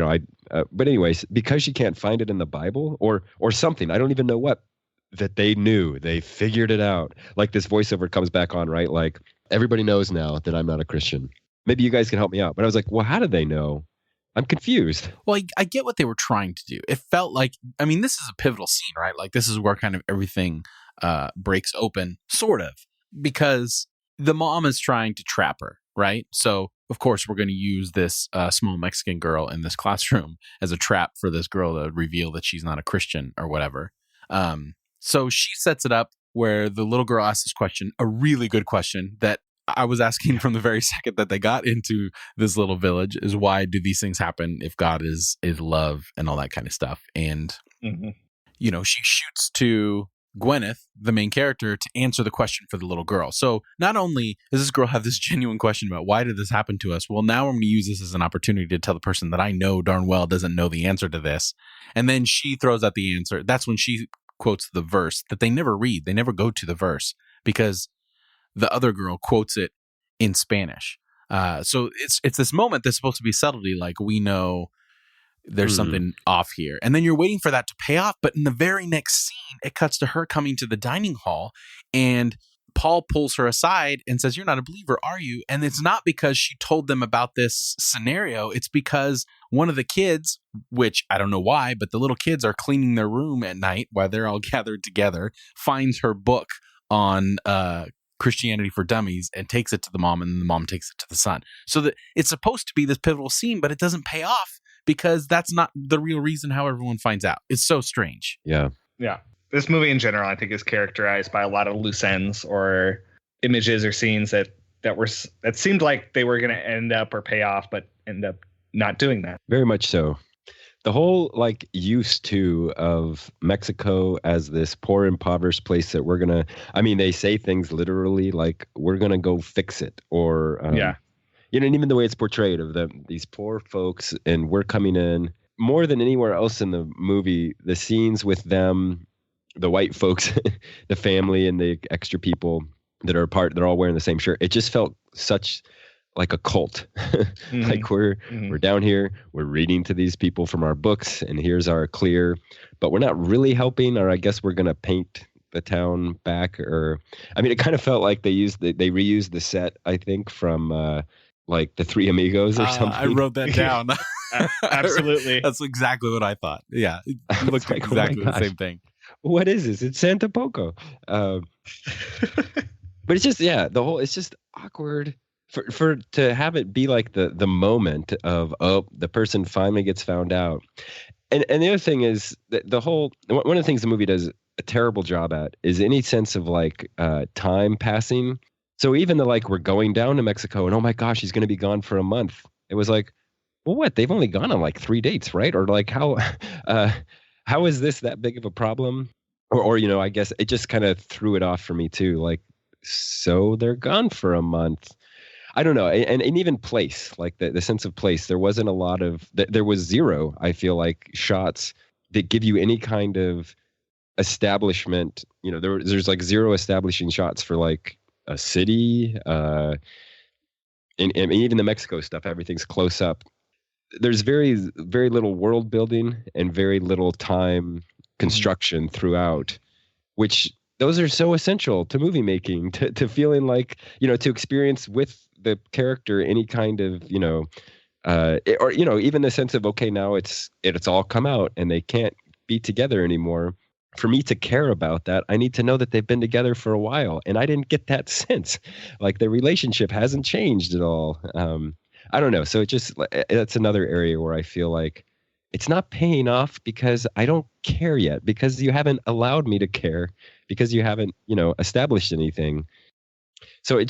but anyways, because she can't find it in the Bible or something, I don't even know what, that they knew, they figured it out. Like this voiceover comes back on, right? Like, everybody knows now that I'm not a Christian. Maybe you guys can help me out. But I was like, well, how did they know? I'm confused. Well, I get what they were trying to do. It felt like, this is a pivotal scene, right? Like this is where kind of everything breaks open, sort of, because the mom is trying to trap her, right? So, of course, we're going to use this small Mexican girl in this classroom as a trap for this girl to reveal that she's not a Christian or whatever. So she sets it up where the little girl asks this question, a really good question that I was asking from the very second that they got into this little village, is why do these things happen if God is love and all that kind of stuff? And, she shoots to Gwyneth, the main character, to answer the question for the little girl. So not only does this girl have this genuine question about why did this happen to us? Well, now I'm going to use this as an opportunity to tell the person that I know darn well doesn't know the answer to this. And then she throws out the answer. That's when she quotes the verse that they never read. They never go to the verse because the other girl quotes it in Spanish. So it's this moment that's supposed to be subtlety, like we know there's something off here. And then you're waiting for that to pay off. But in the very next scene, it cuts to her coming to the dining hall and Paul pulls her aside and says, "You're not a believer, are you?" And it's not because she told them about this scenario. It's because one of the kids, which I don't know why, but the little kids are cleaning their room at night while they're all gathered together, finds her book on Christianity for Dummies and takes it to the mom, and then the mom takes it to the son. So that it's supposed to be this pivotal scene, but it doesn't pay off because that's not the real reason how everyone finds out. It's so strange. Yeah. Yeah. This movie in general, I think, is characterized by a lot of loose ends or images or scenes that seemed like they were going to end up or pay off, but end up not doing that. Very much so. The whole use too of Mexico as this poor, impoverished place that we're going to, they say things literally like we're going to go fix it, or, and even the way it's portrayed of these poor folks, and we're coming in more than anywhere else in the movie, the scenes with them, the white folks, the family and the extra people that are they're all wearing the same shirt. It just felt such like a cult. Like we're down here, we're reading to these people from our books, and here's our clear, but we're not really helping, or I guess we're going to paint the town back, or it kind of felt like they reused the set, I think, from like the Three Amigos or something. I wrote that down. Absolutely. That's exactly what I thought. Yeah. It looked like exactly the same thing. What is this? It's Santa Poco. But it's just, it's just awkward for to have it be like the moment of, the person finally gets found out. And the other thing is that one of the things the movie does a terrible job at is any sense of time passing. So even we're going down to Mexico and, oh my gosh, he's going to be gone for a month. It was like, well, what? They've only gone on 3 dates, right? Or how is this that big of a problem? Or I guess it just kind of threw it off for me too. So they're gone for a month. I don't know. And even place, the sense of place, there wasn't a lot of, there was zero, I feel like, shots that give you any kind of establishment. There's zero establishing shots for a city. And even the Mexico stuff, everything's close up. there's very little world building and very little time construction throughout, which those are so essential to movie making, to feeling like, to experience with the character any kind of, or even the sense of, okay, now it's all come out and they can't be together anymore. For me to care about that, I need to know that they've been together for a while, and I didn't get that sense. Like, their relationship hasn't changed at all. I don't know. So that's another area where I feel like it's not paying off because I don't care yet, because you haven't allowed me to care, because you haven't, established anything. So it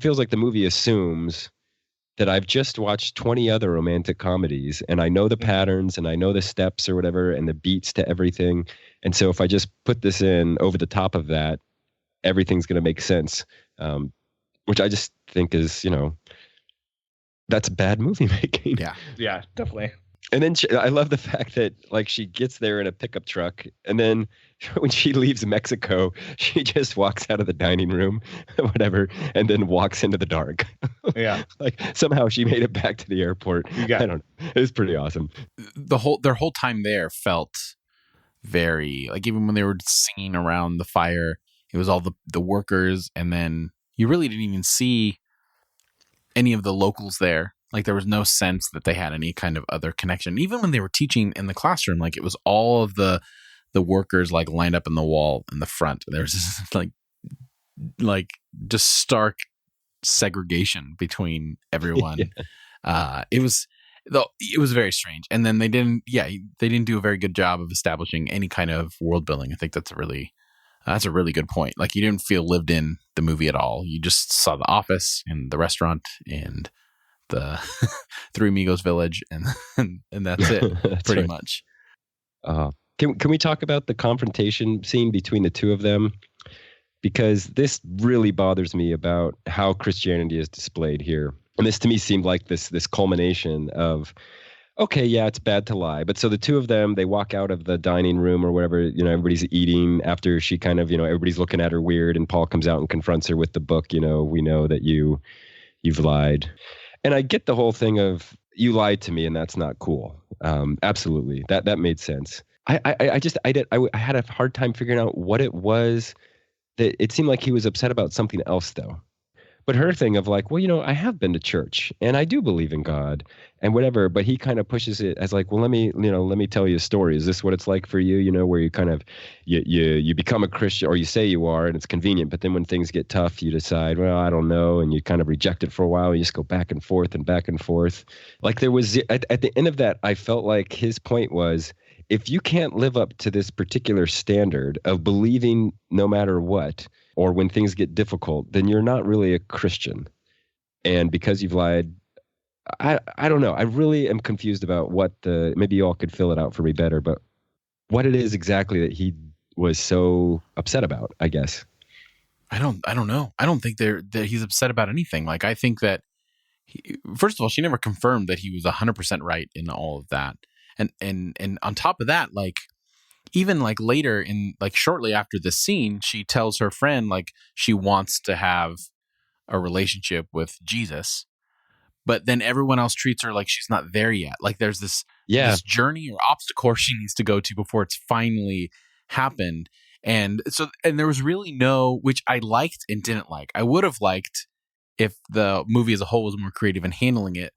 feels like the movie assumes that I've just watched 20 other romantic comedies and I know the patterns and I know the steps or whatever and the beats to everything. And so if I just put this in over the top of that, everything's going to make sense, which I just think is, that's bad movie making. Yeah, definitely. And then I love the fact that, like, she gets there in a pickup truck, and then when she leaves Mexico, she just walks out of the dining room, whatever, and then walks into the dark. Yeah. Like, somehow she made it back to the airport. I don't know. It was pretty awesome. Their whole time there felt very, like, even when they were singing around the fire, it was all the workers, and then you really didn't even see any of the locals there. Like, there was no sense that they had any kind of other connection. Even when they were teaching in the classroom, like, it was all of the workers, like, lined up in the wall in the front. There was this, like just stark segregation between everyone. It was very strange. And then they didn't do a very good job of establishing any kind of world building. I think that's a really good point. Like, you didn't feel lived in the movie at all. You just saw the office and the restaurant and the Three Amigos Village, and that's it. That's pretty right. much. Can we talk about the confrontation scene between the two of them? Because this really bothers me about how Christianity is displayed here. And this to me seemed like this culmination of, okay, yeah, it's bad to lie. But so the two of them, they walk out of the dining room or whatever, everybody's eating after she kind of, everybody's looking at her weird, and Paul comes out and confronts her with the book, we know that you've lied. And I get the whole thing of, you lied to me and that's not cool. Absolutely. That made sense. I had a hard time figuring out what it was that it seemed like he was upset about something else though. But her thing of like, well, I have been to church and I do believe in God and whatever, but he kind of pushes it as like, well, let me tell you a story. Is this what it's like for you? Where you kind of, you become a Christian, or you say you are, and it's convenient, but then when things get tough, you decide, well, I don't know. And you kind of reject it for a while. And you just go back and forth and back and forth. Like, there was, at the end of that, I felt like his point was, if you can't live up to this particular standard of believing no matter what, or when things get difficult, then you're not really a Christian. And because you've lied, I don't know. I really am confused about maybe you all could fill it out for me better, but what it is exactly that he was so upset about, I guess. I don't know. I don't think that he's upset about anything. Like, I think that first of all, she never confirmed that he was 100% right in all of that. And on top of that, like, even like later in, like, shortly after the scene, she tells her friend, like, she wants to have a relationship with Jesus, but then everyone else treats her like she's not there yet. Like, there's this journey or obstacle she needs to go to before it's finally happened. And there was really no, which I liked and didn't like. I would have liked if the movie as a whole was more creative in handling it.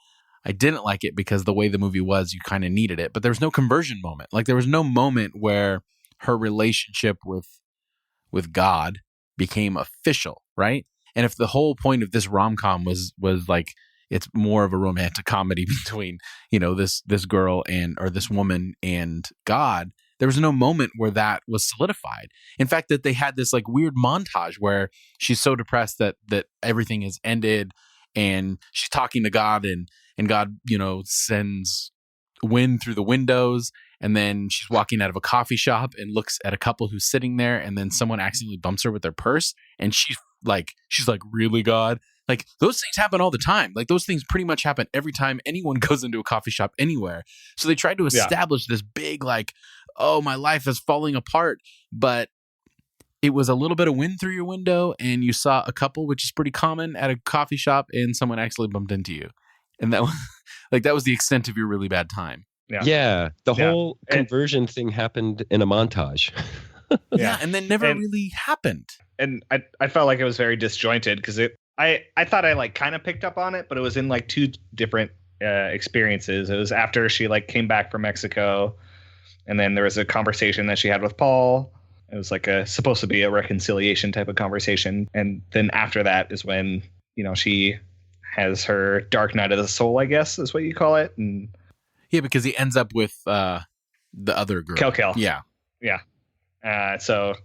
I didn't like it because the way the movie was, you kind of needed it. But there was no conversion moment. Like, there was no moment where her relationship with God became official, right? And if the whole point of this rom-com was like, it's more of a romantic comedy between, this girl or this woman and God, there was no moment where that was solidified. In fact, that they had this like weird montage where she's so depressed that everything has ended, and she's talking to God, and God, sends wind through the windows, and then she's walking out of a coffee shop and looks at a couple who's sitting there, and then someone accidentally bumps her with their purse, and she's like, really, God? Like, those things happen all the time. Like, those things pretty much happen every time anyone goes into a coffee shop anywhere. So they tried to establish this big, like, oh, my life is falling apart, but it was a little bit of wind through your window, and you saw a couple, which is pretty common at a coffee shop, and someone actually bumped into you. And that was Like that was the extent of your really bad time. Yeah. The whole conversion thing happened in a montage. Yeah. And then never really happened. And I felt like it was very disjointed because I thought I like kind of picked up on it, but it was in like two different experiences. It was after she like came back from Mexico, and then there was a conversation that she had with Paul. It was like supposed to be a reconciliation type of conversation. And then after that is when, she has her dark night of the soul, I guess is what you call it. And yeah, because he ends up with the other girl. Kel. Yeah. Yeah. So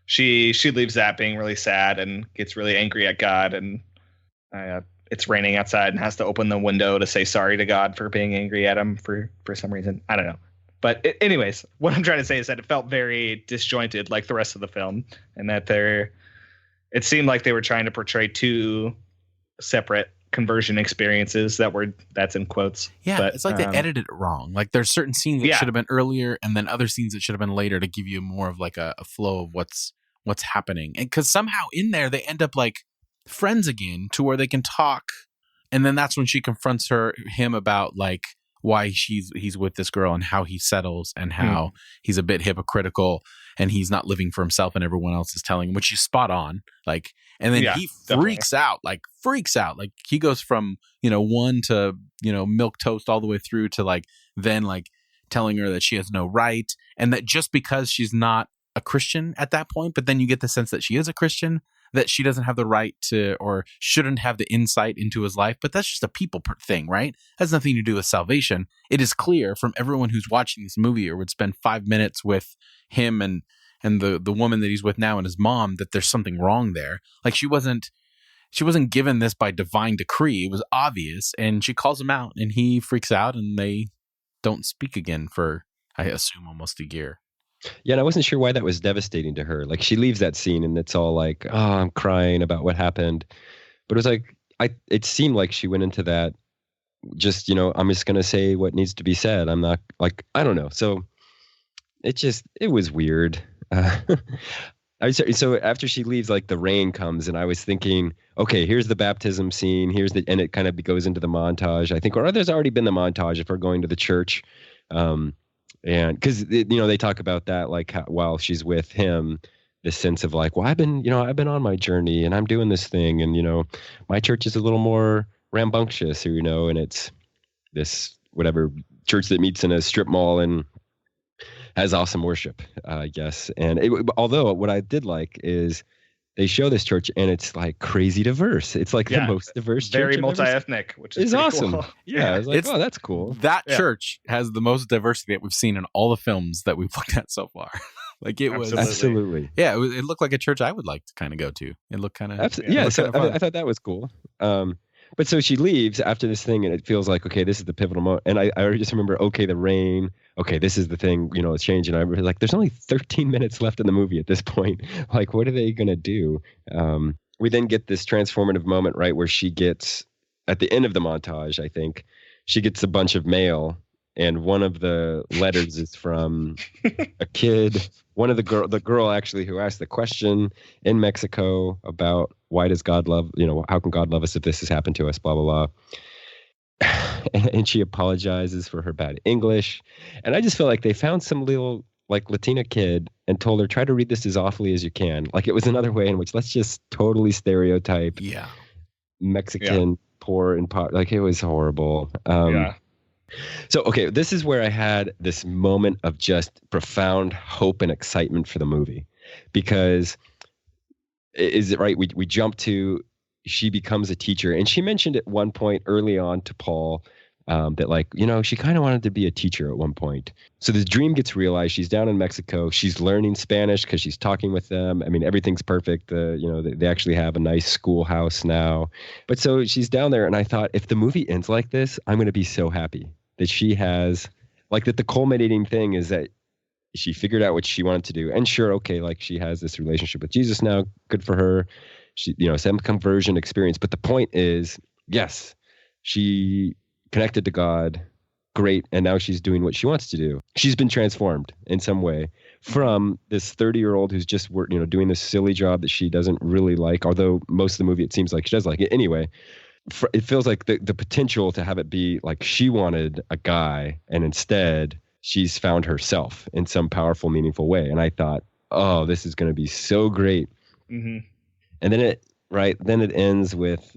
she leaves that being really sad and gets really angry at God. And it's raining outside and has to open the window to say sorry to God for being angry at him for some reason. I don't know. But anyways, what I'm trying to say is that it felt very disjointed like the rest of the film, and that it seemed like they were trying to portray two separate conversion experiences that's in quotes. Yeah, but, it's like they edited it wrong. Like there's certain scenes that should have been earlier, and then other scenes that should have been later to give you more of like a flow of what's happening. And because somehow in there they end up like friends again to where they can talk, and then that's when she confronts him about like why he's with this girl and how he settles and how he's a bit hypocritical and he's not living for himself and everyone else is telling him, which is spot on. Like, and then he freaks out. Like he goes from, one to, milk toast all the way through to like, then like telling her that she has no right. And that just because she's not a Christian at that point, but then you get the sense that she is a Christian, that she doesn't have the right to or shouldn't have the insight into his life. But that's just a people thing, right? It has nothing to do with salvation. It is clear from everyone who's watching this movie or would spend 5 minutes with him and the woman that he's with now and his mom that there's something wrong there. Like she wasn't given this by divine decree. It was obvious. And she calls him out and he freaks out and they don't speak again for, I assume, almost a year. Yeah, and I wasn't sure why that was devastating to her. Like she leaves that scene and it's all like, oh, I'm crying about what happened. But it was like, it seemed like she went into that just, I'm just going to say what needs to be said. I'm not like, I don't know. So it was weird. So after she leaves, like the rain comes and I was thinking, okay, here's the baptism scene. And it kind of goes into the montage, I think, or there's already been the montage if we're going to the church. And because, they talk about that, like while she's with him, this sense of like, well, I've been on my journey and I'm doing this thing. And, my church is a little more rambunctious, and it's this whatever church that meets in a strip mall and has awesome worship, I guess. And although what I did like is they show this church and it's like crazy diverse. It's like the most diverse church. Very multi-ethnic, which is awesome. Cool. Yeah, I was like, oh, that's cool. That church has the most diversity that we've seen in all the films that we've looked at so far. Like it was absolutely. Yeah, it looked like a church I would like to kind of go to. It looked kind of I thought that was cool. But so she leaves after this thing, and it feels like, okay, this is the pivotal moment. And I just remember, okay, the rain. Okay, this is the thing, it's changing. I remember, like, there's only 13 minutes left in the movie at this point. Like, what are they going to do? We then get this transformative moment, right, where she gets, at the end of the montage, I think, she gets a bunch of mail. And one of the letters is from a kid, the girl actually who asked the question in Mexico about why does God love, how can God love us if this has happened to us, blah, blah, blah. And she apologizes for her bad English. And I just feel like they found some little like Latina kid and told her, try to read this as awfully as you can. Like it was another way in which let's just totally stereotype Mexican poor and pot. Like it was horrible. So, okay, this is where I had this moment of just profound hope and excitement for the movie, because is it right? We jump to she becomes a teacher, and she mentioned at one point early on to Paul that like, she kind of wanted to be a teacher at one point. So this dream gets realized. She's down in Mexico. She's learning Spanish because she's talking with them. I mean, everything's perfect. They actually have a nice schoolhouse now. But so she's down there, and I thought if the movie ends like this, I'm going to be so happy that she has, like, that the culminating thing is that she figured out what she wanted to do. And sure, okay, like she has this relationship with Jesus now, good for her. She, some conversion experience. But the point is, yes, she connected to God, great, and now she's doing what she wants to do. She's been transformed in some way from this 30-year-old who's just doing this silly job that she doesn't really like, although most of the movie it seems like she does like it anyway. it feels like the potential to have it be like she wanted a guy and instead she's found herself in some powerful, meaningful way. And I thought, oh, this is going to be so great. Mm-hmm. And then it ends with,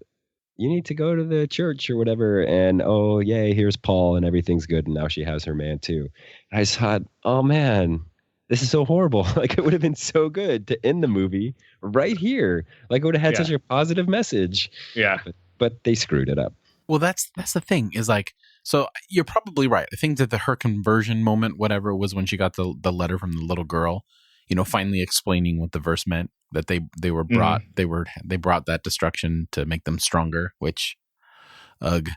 you need to go to the church or whatever. And oh, yay, here's Paul and everything's good. And now she has her man too. And I just thought, oh man, this is so horrible. Like, it would have been so good to end the movie right here. Like, it would have had such a positive message. Yeah. But they screwed it up. Well, that's the thing is like, so you're probably right. I think that her conversion moment, whatever, was when she got the letter from the little girl, finally explaining what the verse meant, that they were brought, they brought that destruction to make them stronger, which, ugh.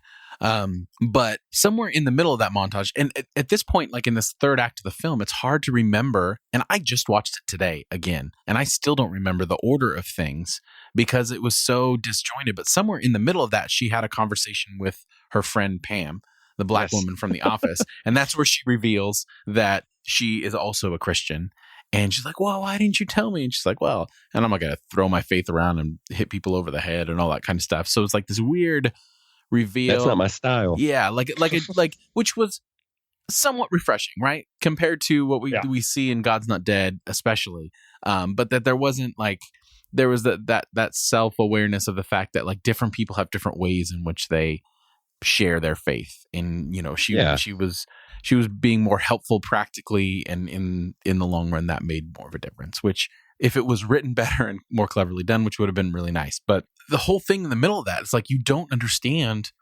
But somewhere in the middle of that montage, and at this point, like in this third act of the film, it's hard to remember. And I just watched it today again, and I still don't remember the order of things because it was so disjointed. But somewhere in the middle of that, she had a conversation with her friend Pam, the black woman from The Office. And that's where she reveals that she is also a Christian. And she's like, well, why didn't you tell me? And she's like, well, and I'm not going to throw my faith around and hit people over the head and all that kind of stuff. So it's like this weird reveal. That's not my style. Yeah, like which was somewhat refreshing, right? Compared to what we see in God's Not Dead, especially. But that there wasn't like, there was that self-awareness of the fact that like different people have different ways in which they share their faith. And she was being more helpful practically, and in the long run that made more of a difference, which if it was written better and more cleverly done, which would have been really nice. But the whole thing in the middle of that, it's like you don't understand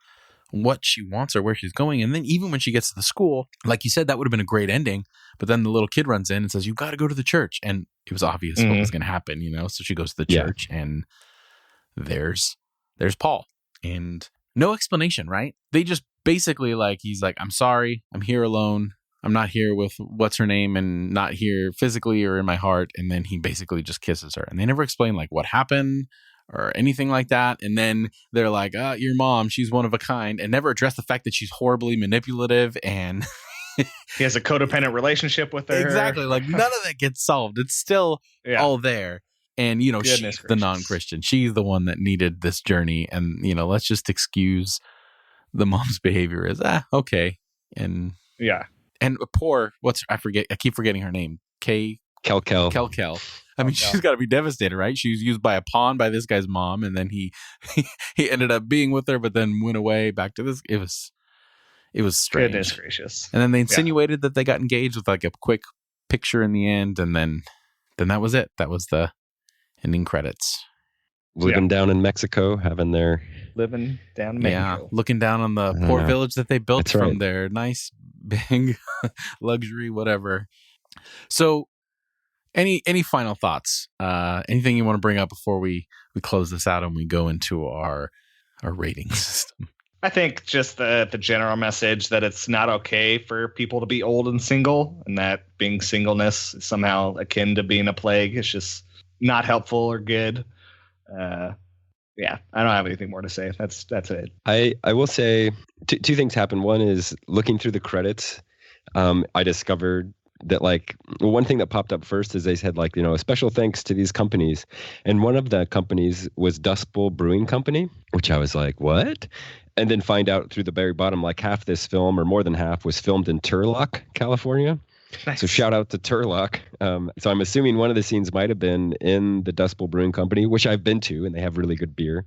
what she wants or where she's going. And then even when she gets to the school, like you said, that would have been a great ending. But then the little kid runs in and says, you got to go to the church. And it was obvious what was going to happen, So she goes to the church and there's Paul. And no explanation, right? They just basically he's like, I'm sorry, I'm here alone. I'm not here with what's her name and not here physically or in my heart. And then he basically just kisses her. And they never explain like what happened or anything like that. And then they're like, your mom, she's one of a kind, and never address the fact that she's horribly manipulative and he has a codependent relationship with her. Exactly. Like none of that gets solved. It's still all there. And, she's the non-Christian. She's the one that needed this journey. And, let's just excuse the mom's behavior as, okay. And poor, I keep forgetting her name. Kel. I mean, she's got to be devastated, right? She was used by a pawn by this guy's mom. And then he ended up being with her, but then went away back to this. It was strange. Goodness gracious. And then they insinuated that they got engaged with like a quick picture in the end. And then that was it. That was the ending credits. Living down in Mexico, having their... Living down in Mexico. Yeah, looking down on the poor village that they built from their nice, big luxury, whatever. So, any final thoughts? Anything you want to bring up before we close this out and we go into our rating system? I think just the general message that it's not okay for people to be old and single, and that being singleness is somehow akin to being a plague. It's just not helpful or good. I don't have anything more to say. That's it. I will say two things happened. One is looking through the credits, I discovered that one thing that popped up first is they said a special thanks to these companies. And one of the companies was Dust Bowl Brewing Company, which I was like, what? And then find out through the very bottom, half this film or more than half was filmed in Turlock, California. Nice. So shout out to Turlock. So I'm assuming one of the scenes might have been in the Dust Bowl Brewing Company, which I've been to, and they have really good beer.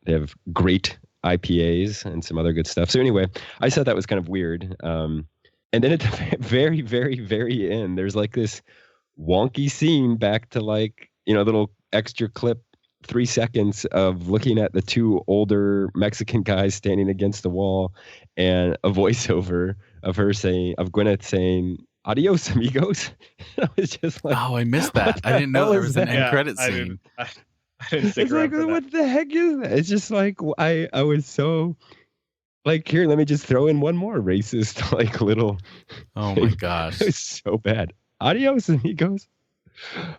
They have great IPAs and some other good stuff. So anyway, I thought that was kind of weird. And then at the very, very, very end, there's this wonky scene back to little extra clip, 3 seconds of looking at the two older Mexican guys standing against the wall and a voiceover of Gwyneth saying, adios, amigos. I was just like, oh, I missed that. I didn't know there was an end credit scene. I didn't stick around for that. What the heck is that? It's just I was so here, let me just throw in one more racist little. Oh my gosh. It was so bad. Adios, amigos.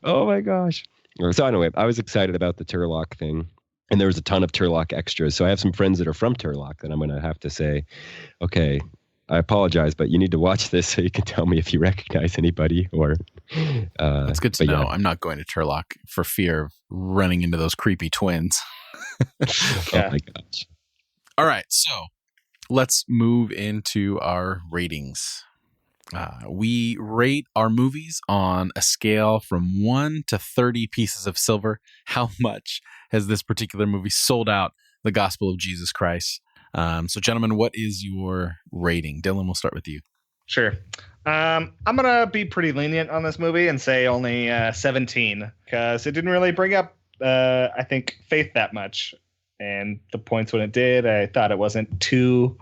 Oh my gosh. So anyway, I was excited about the Turlock thing. And there was a ton of Turlock extras. So I have some friends that are from Turlock that I'm going to have to say, okay, I apologize, but you need to watch this so you can tell me if you recognize anybody or. That's good to know. Yeah. I'm not going to Turlock for fear of running into those creepy twins. Oh my gosh. All right, so let's move into our ratings. We rate our movies on a scale from 1 to 30 pieces of silver. How much has this particular movie sold out the gospel of Jesus Christ? So, gentlemen, what is your rating? Dylan, we'll start with you. Sure. I'm going to be pretty lenient on this movie and say only 17 because it didn't really bring up, I think, faith that much. And the points when it did, I thought it wasn't too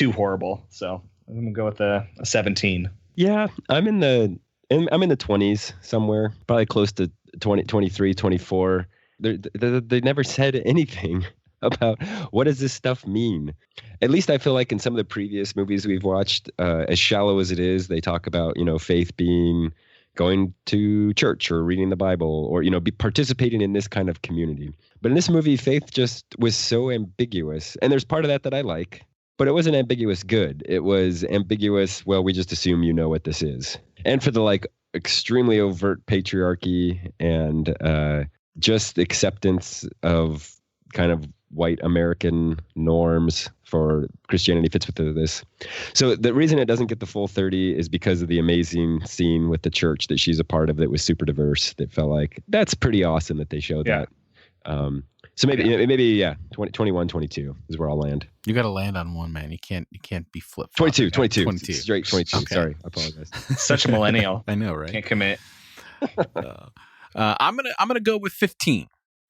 horrible. So I'm going to go with a 17. Yeah, I'm in the 20s somewhere, probably close to 20, 23, 24. They never said anything about what does this stuff mean. At least I feel like in some of the previous movies we've watched, as shallow as it is, they talk about, faith being going to church or reading the Bible or, be participating in this kind of community. But in this movie, faith just was so ambiguous. And there's part of that I like, but it wasn't ambiguous good. It was ambiguous, well, we just assume you know what this is. And for the extremely overt patriarchy and just acceptance of kind of white American norms for Christianity fits with this. So the reason it doesn't get the full 30 is because of the amazing scene with the church that she's a part of that was super diverse. That felt like that's pretty awesome that they showed that. So maybe 20, 21, 22 is where I'll land. You got to land on one, man. You can't be flip. 22. Straight 22. Okay. Sorry, I apologize. Such a millennial. I know, right? Can't commit. I'm gonna go with 15.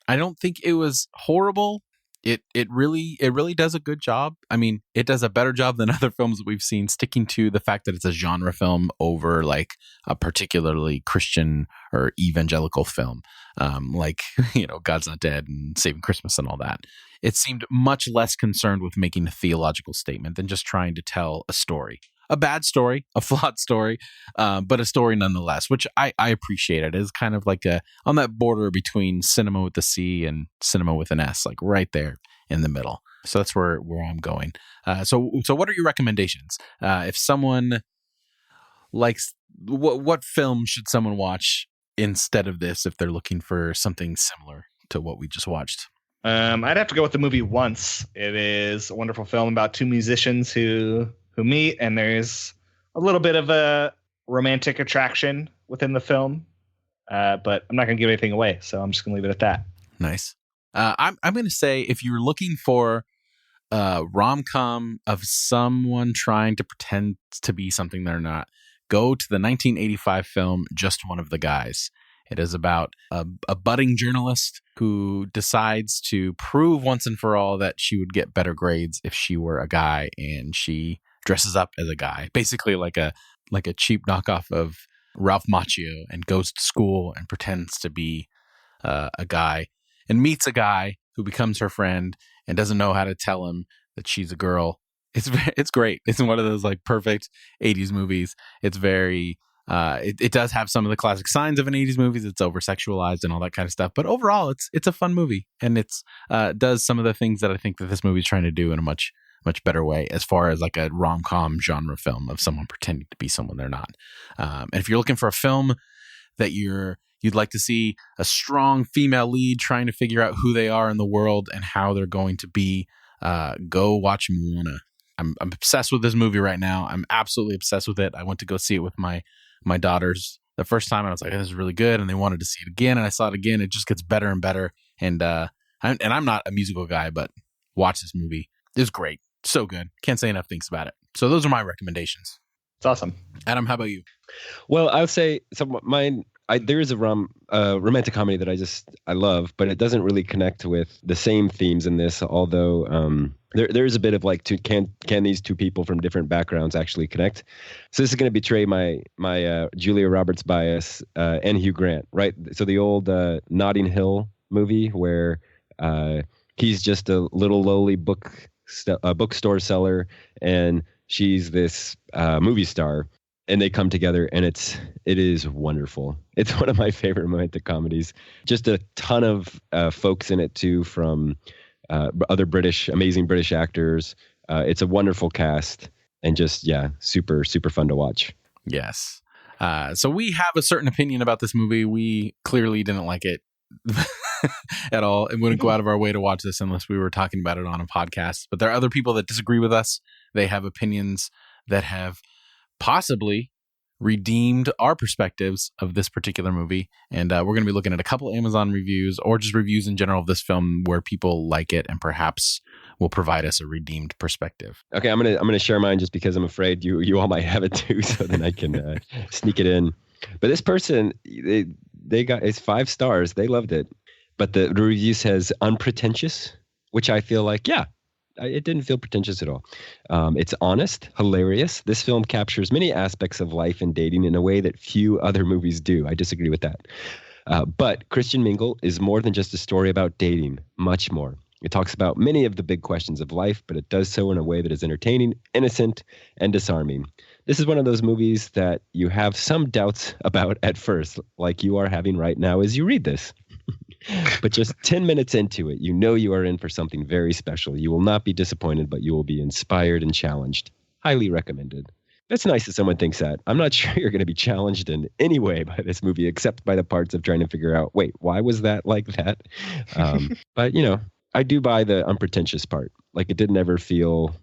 I don't think it was horrible. It really does a good job. I mean, it does a better job than other films that we've seen, sticking to the fact that it's a genre film over a particularly Christian or evangelical film, God's Not Dead and Saving Christmas and all that. It seemed much less concerned with making a theological statement than just trying to tell a story. A bad story, a flawed story, but a story nonetheless, which I appreciate. It is kind of on that border between cinema with the C and cinema with an S, right there in the middle. So that's where I'm going. So what are your recommendations? If someone likes, what film should someone watch instead of this if they're looking for something similar to what we just watched? I'd have to go with the movie Once. It is a wonderful film about two musicians who meet, and there's a little bit of a romantic attraction within the film, but I'm not going to give anything away, so I'm just going to leave it at that. Nice. I'm going to say if you're looking for a rom-com of someone trying to pretend to be something they're not, go to the 1985 film Just One of the Guys. It is about a budding journalist who decides to prove once and for all that she would get better grades if she were a guy, and she dresses up as a guy, basically like a cheap knockoff of Ralph Macchio, and goes to school and pretends to be a guy and meets a guy who becomes her friend and doesn't know how to tell him that she's a girl. It's great. It's one of those perfect 80s movies. It's very it does have some of the classic signs of an 80s movies. It's over sexualized and all that kind of stuff, but overall it's a fun movie, and it's does some of the things that I think that this movie is trying to do in a much better way, as far as a rom-com genre film of someone pretending to be someone they're not. And if you're looking for a film that you'd like to see a strong female lead trying to figure out who they are in the world and how they're going to be, go watch Moana. I'm obsessed with this movie right now. I'm absolutely obsessed with it. I went to go see it with my daughters the first time, and I was like, this is really good, and they wanted to see it again, and I saw it again. It just gets better and better, and I'm not a musical guy, but watch this movie. It's great. So good. Can't say enough things about it. So those are my recommendations. It's awesome. Adam, how about you? Well, I would say mine. There is a romantic comedy that I love, but it doesn't really connect with the same themes in this. Although there is a bit of can these two people from different backgrounds actually connect? So this is going to betray my Julia Roberts bias and Hugh Grant, right? So the old Notting Hill movie where he's just a little lowly bookstore seller, and she's this movie star, and they come together, and it is wonderful. It's one of my favorite romantic comedies. Just a ton of folks in it too, from other amazing British actors. It's a wonderful cast, and just super super fun to watch. Yes. So we have a certain opinion about this movie. We clearly didn't like it at all and wouldn't go out of our way to watch this unless we were talking about it on a podcast. But there are other people that disagree with us. They have opinions that have possibly redeemed our perspectives of this particular movie. And we're going to be looking at a couple Amazon reviews or just reviews in general of this film where people like it and perhaps will provide us a redeemed perspective. Okay, I'm gonna share mine just because I'm afraid you all might have it too, so then I can sneak it in. But this person, they got it's 5 stars. They loved it, but the review says unpretentious, which I feel like it didn't feel pretentious at all. It's honest, hilarious. This film captures many aspects of life and dating in a way that few other movies do. I disagree with that. But Christian Mingle is more than just a story about dating, much more. It talks about many of the big questions of life, but it does so in a way that is entertaining, innocent, and disarming. This is one of those movies that you have some doubts about at first, like you are having right now as you read this. But just 10 minutes into it, you know you are in for something very special. You will not be disappointed, but you will be inspired and challenged. Highly recommended. That's nice that someone thinks that. I'm not sure you're going to be challenged in any way by this movie, except by the parts of trying to figure out, wait, why was that like that? But, I do buy the unpretentious part. Like, it didn't ever feel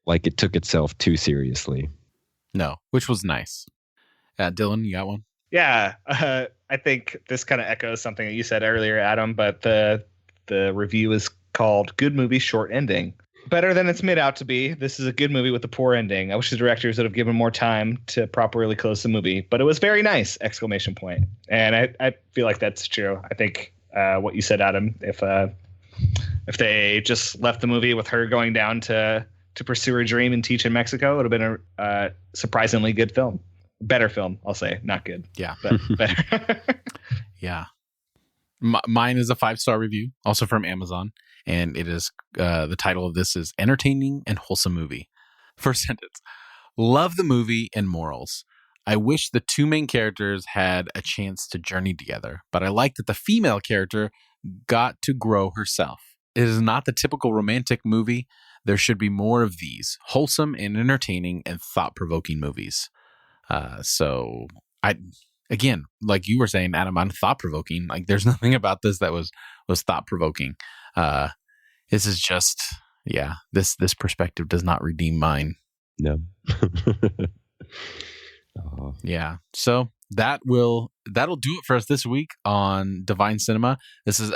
like it took itself too seriously. No, which was nice. Dylan, you got one? Yeah, I think this kind of echoes something that you said earlier, Adam, but the review is called Good Movie, Short Ending. Better than it's made out to be. This is a good movie with a poor ending. I wish the directors would have given more time to properly close the movie, but it was very nice! ! And I feel like that's true. I think what you said, Adam, if they just left the movie with her going down to pursue her dream and teach in Mexico, it would have been a surprisingly good film. Better film, I'll say. Not good. Yeah. But better. Yeah. Mine is a 5-star review, also from Amazon. And it is, the title of this is Entertaining and Wholesome Movie. First sentence. Love the movie and morals. I wish the 2 main characters had a chance to journey together, but I like that the female character got to grow herself. It is not the typical romantic movie. There should be more of these wholesome and entertaining and thought-provoking movies. So again, like you were saying, Adam, on thought-provoking, like there's nothing about this that was thought-provoking. This is just, this perspective does not redeem mine. No. Oh. Yeah. So that'll do it for us this week on Divine Cinema. This is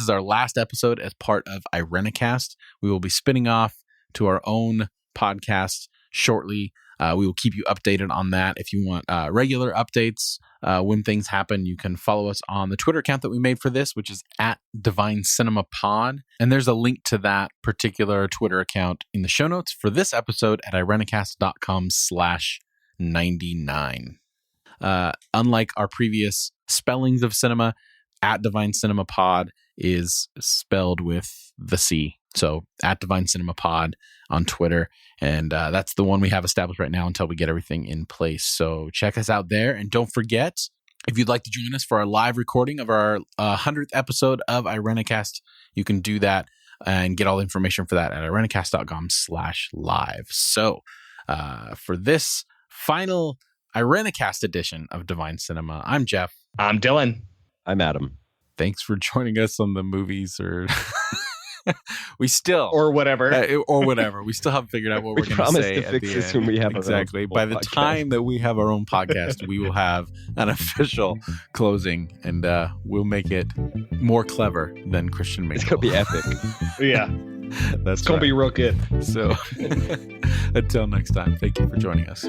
our last episode as part of Irenicast. We will be spinning off to our own podcast shortly. We will keep you updated on that. If you want regular updates when things happen, you can follow us on the Twitter account that we made for this, which is @DivineCinemaPod. And there's a link to that particular Twitter account in the show notes for this episode at irenicast.com/99. Unlike our previous spellings of cinema, @DivineCinemaPod is spelled with the C. So @DivineCinemaPod on Twitter. And that's the one we have established right now until we get everything in place. So check us out there. And don't forget, if you'd like to join us for our live recording of our 100th episode of Irenicast, you can do that and get all the information for that at irenicast.com/live. So for this final Irenicast edition of Divine Cinema, I'm Jeff. I'm Dylan. I'm Adam. Thanks for joining us on the movies or... We still or whatever. We still haven't figured out what we're going to say to fix this when we have exactly. By the time that we have our own podcast, we will have an official closing, and we'll make it more clever than Christian Mingle. It's gonna be epic. Yeah, that's gonna be real good. So, until next time, thank you for joining us.